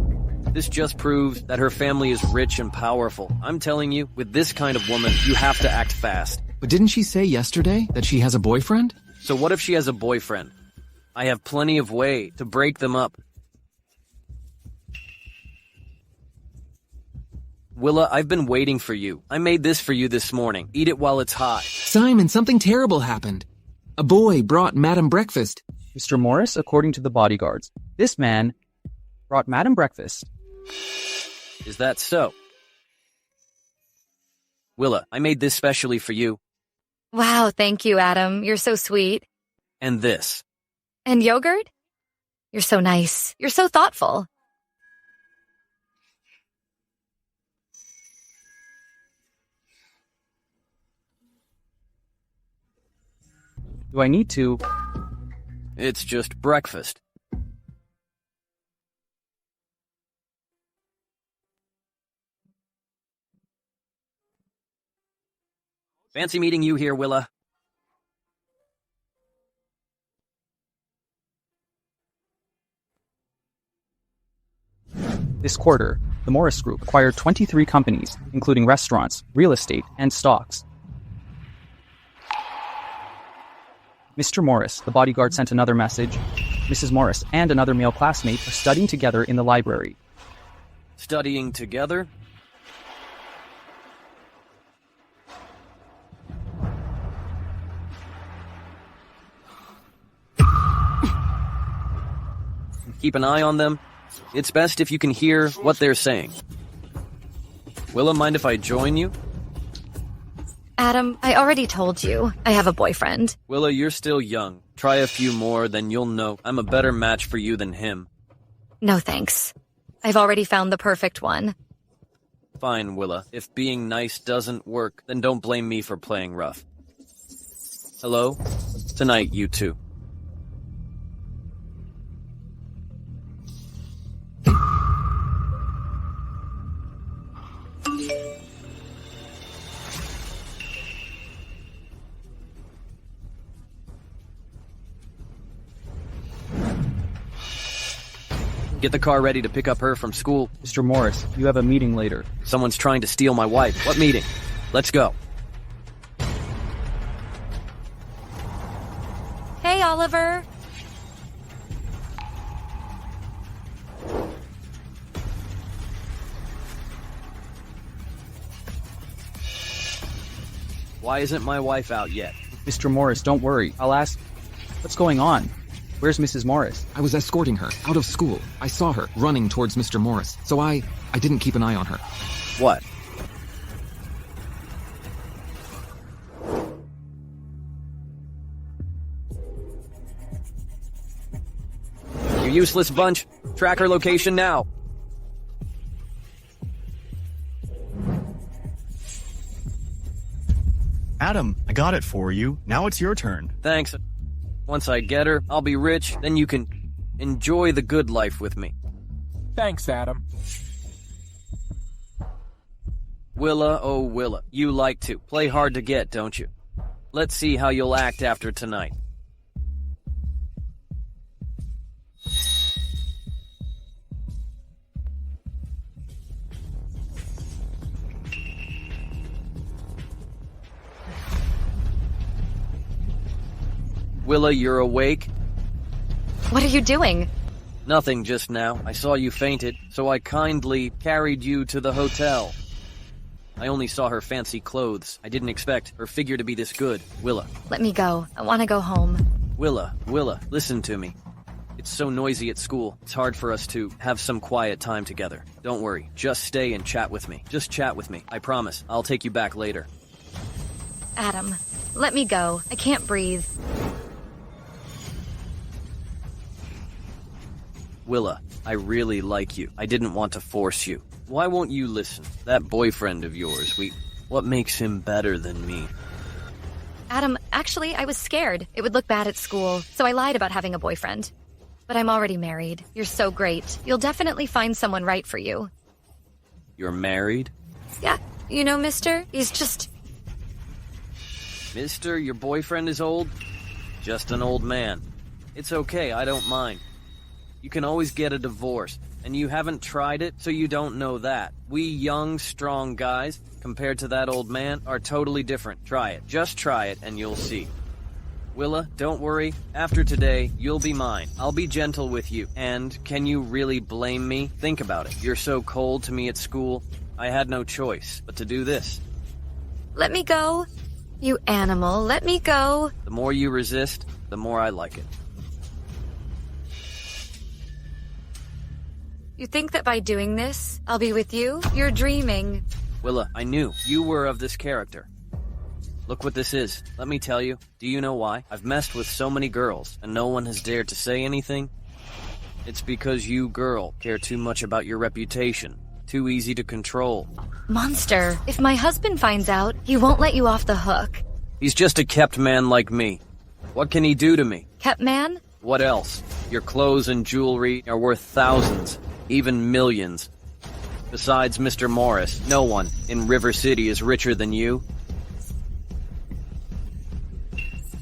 This just proves that her family is rich and powerful. I'm telling you, with this kind of woman, you have to act fast. But didn't she say yesterday that she has a boyfriend? So what if she has a boyfriend? I have plenty of way to break them up. Willa, I've been waiting for you. I made this for you this morning. Eat it while it's hot. Simon, something terrible happened. A boy brought Madam breakfast. Mr. Morris, according to the bodyguards, this man brought Madam breakfast. Is that so? Willa, I made this specially for you. Wow, thank you, Adam. You're so sweet. And this. And yogurt? You're so nice. You're so thoughtful. Do I need to? It's just breakfast. Fancy meeting you here, Willa. This quarter, the Morris Group acquired 23 companies, including restaurants, real estate, and stocks. Mr. Morris, the bodyguard, sent another message. Mrs. Morris and another male classmate are studying together in the library. Studying together? Keep an eye on them. It's best if you can hear what they're saying. Willa, mind if I join you? Adam, I already told you. I have a boyfriend. Willa, you're still young. Try a few more, then you'll know I'm a better match for you than him. No thanks. I've already found the perfect one. Fine, Willa. If being nice doesn't work, then don't blame me for playing rough. Hello? Tonight, you two. Get the car ready to pick up her from school. Mr. Morris, you have a meeting later. Someone's trying to steal my wife. What meeting? Let's go. Hey, Oliver. Why isn't my wife out yet? Mr. Morris, don't worry. I'll ask. What's going on? Where's Mrs. Morris? I was escorting her out of school. I saw her running towards Mr. Morris, so I didn't keep an eye on her. What? You useless bunch. Track her location now. Adam, I got it for you. Now it's your turn. Thanks. Once I get her, I'll be rich, then you can enjoy the good life with me. Thanks, Adam. Willa, oh Willa, you like to play hard to get, don't you? Let's see how you'll act after tonight. Willa, you're awake? What are you doing? Nothing just now. I saw you fainted, so I kindly carried you to the hotel. I only saw her fancy clothes. I didn't expect her figure to be this good. Willa. Let me go. I want to go home. Willa, listen to me. It's so noisy at school. It's hard for us to have some quiet time together. Don't worry. Just stay and chat with me. Just chat with me. I promise. I'll take you back later. Adam, let me go. I can't breathe. Willa, I really like you. I didn't want to force you. Why won't you listen? That boyfriend of yours, what makes him better than me? Adam, actually, I was scared. It would look bad at school, so I lied about having a boyfriend. But I'm already married. You're so great. You'll definitely find someone right for you. You're married? Yeah, you know, mister, he's just... Mister, your boyfriend is old? Just an old man. It's okay, I don't mind. You can always get a divorce, and you haven't tried it, so you don't know that. We young, strong guys, compared to that old man, are totally different. Try it. Just try it, and you'll see. Willa, don't worry. After today, you'll be mine. I'll be gentle with you. And can you really blame me? Think about it. You're so cold to me at school. I had no choice but to do this. Let me go. You animal, let me go. The more you resist, the more I like it. You think that by doing this, I'll be with you? You're dreaming. Willa, I knew you were of this character. Look what this is. Let me tell you. Do you know why? I've messed with so many girls, and no one has dared to say anything. It's because you, girl, care too much about your reputation. Too easy to control. Monster, if my husband finds out, he won't let you off the hook. He's just a kept man like me. What can he do to me? Kept man? What else? Your clothes and jewelry are worth thousands. Even millions. Besides Mr. Morris, no one in River City is richer than you.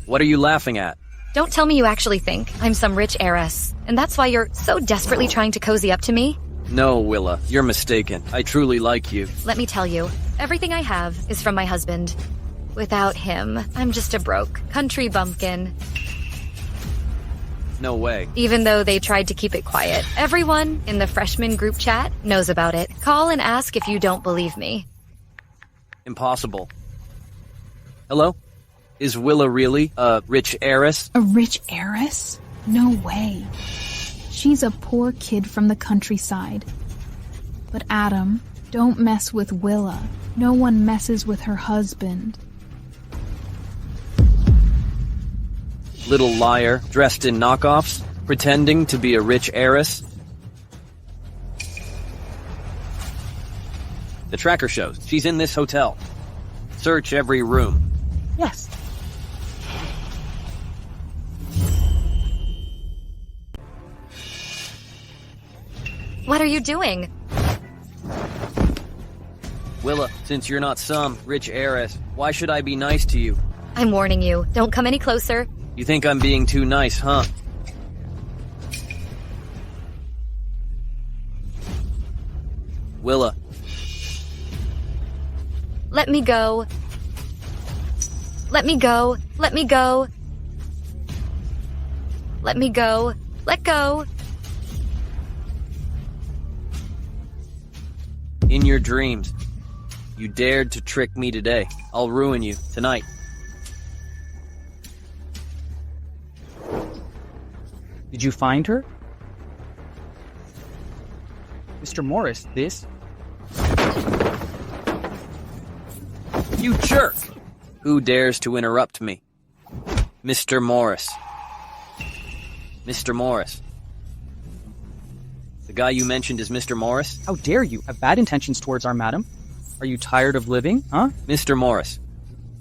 What are you laughing at? Don't tell me you actually think I'm some rich heiress, and that's why you're so desperately trying to cozy up to me? No, Willa, you're mistaken. I truly like you. Let me tell you, everything I have is from my husband. Without him, I'm just a broke country bumpkin. No way. Even though they tried to keep it quiet, everyone in the freshman group chat knows about it. Call and ask if you don't believe me. Impossible. Hello? Is Willa really a rich heiress? A rich heiress? No way. She's a poor kid from the countryside. But Adam, don't mess with Willa. No one messes with her husband. Little liar, dressed in knockoffs, pretending to be a rich heiress. The tracker shows she's in this hotel. Search every room. Yes. What are you doing? Willa, since you're not some rich heiress, why should I be nice to you? I'm warning you. Don't come any closer. You think I'm being too nice, huh? Willa. Let me go. Let me go. Let me go. Let me go. Let go. In your dreams. You dared to trick me today. I'll ruin you tonight. Did you find her? Mr. Morris, this... You jerk! Who dares to interrupt me? Mr. Morris. Mr. Morris. The guy you mentioned is Mr. Morris? How dare you have bad intentions towards our madam? Are you tired of living, huh? Mr. Morris.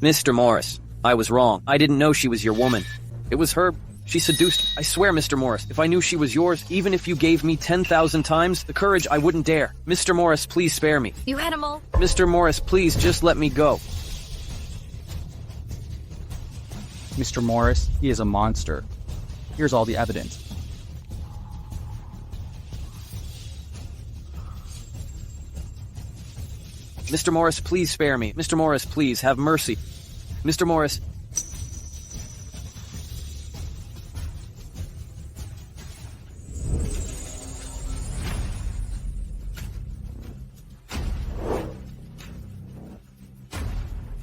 Mr. Morris. I was wrong. I didn't know she was your woman. It was her. She seduced me. I swear, Mr. Morris, if I knew she was yours, even if you gave me 10,000 times the courage, I wouldn't dare. Mr. Morris, please spare me. You had 'em all. Mr. Morris, please just let me go. Mr. Morris, he is a monster. Here's all the evidence. Mr. Morris, please spare me. Mr. Morris, please have mercy. Mr. Morris.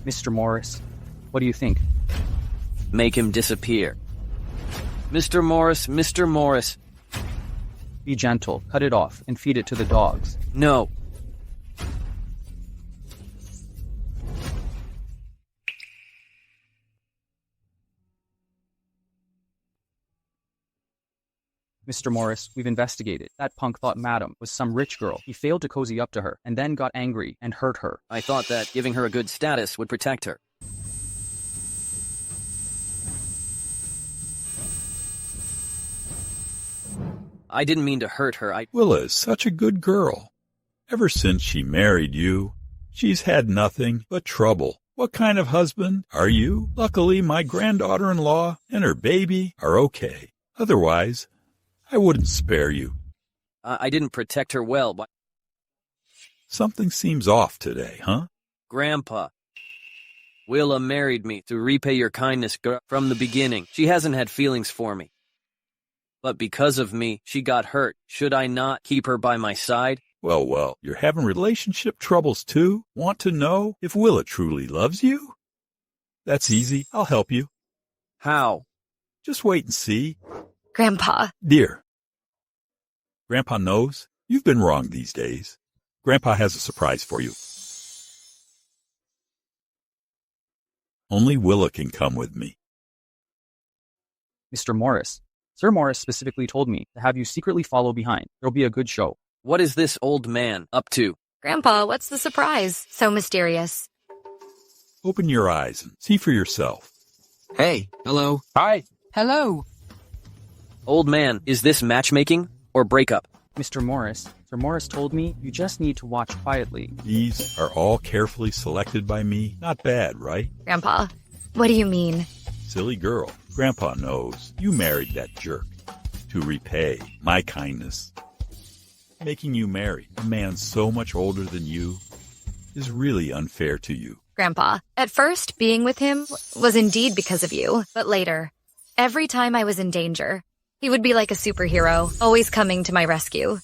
Mr. Morris, what do you think? Make him disappear. Mr. Morris, Mr. Morris. Be gentle, cut it off, and feed it to the dogs. No. Mr. Morris, we've investigated. That punk thought Madam was some rich girl. He failed to cozy up to her, and then got angry and hurt her. I thought that giving her a good status would protect her. I didn't mean to hurt her. Willa is such a good girl. Ever since she married you, she's had nothing but trouble. What kind of husband are you? Luckily, my granddaughter-in-law and her baby are okay. Otherwise, I wouldn't spare you. I didn't protect her well, but... Something seems off today, huh? Grandpa. Willa married me to repay your kindness from the beginning. She hasn't had feelings for me. But because of me, she got hurt. Should I not keep her by my side? Well, you're having relationship troubles too? Want to know if Willa truly loves you? That's easy. I'll help you. How? Just wait and see. Grandpa. Dear, Grandpa knows you've been wrong these days. Grandpa has a surprise for you. Only Willa can come with me. Mr. Morris. Sir Morris specifically told me to have you secretly follow behind. There'll be a good show. What is this old man up to? Grandpa, what's the surprise? So mysterious. Open your eyes and see for yourself. Hey. Hello. Hi. Hello. Old man, is this matchmaking or breakup? Mr. Morris, Sir Morris told me you just need to watch quietly. These are all carefully selected by me. Not bad, right? Grandpa, what do you mean? Silly girl. Grandpa knows you married that jerk to repay my kindness. Making you marry a man so much older than you is really unfair to you. Grandpa, at first, being with him was indeed because of you, but later, every time I was in danger, he would be like a superhero, always coming to my rescue.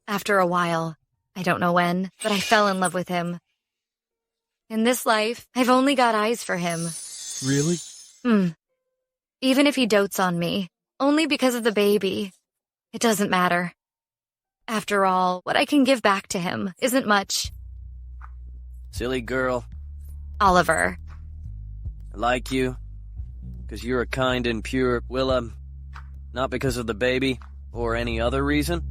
After a while, I don't know when, but I fell in love with him. In this life, I've only got eyes for him. Really? Even if he dotes on me, only because of the baby, it doesn't matter. After all, what I can give back to him isn't much. Silly girl. Oliver. I like you, because you're a kind and pure Willa, not because of the baby or any other reason.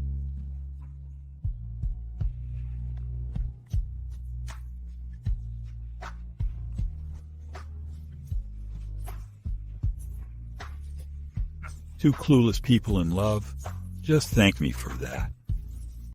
Two clueless people in love. Just thank me for that.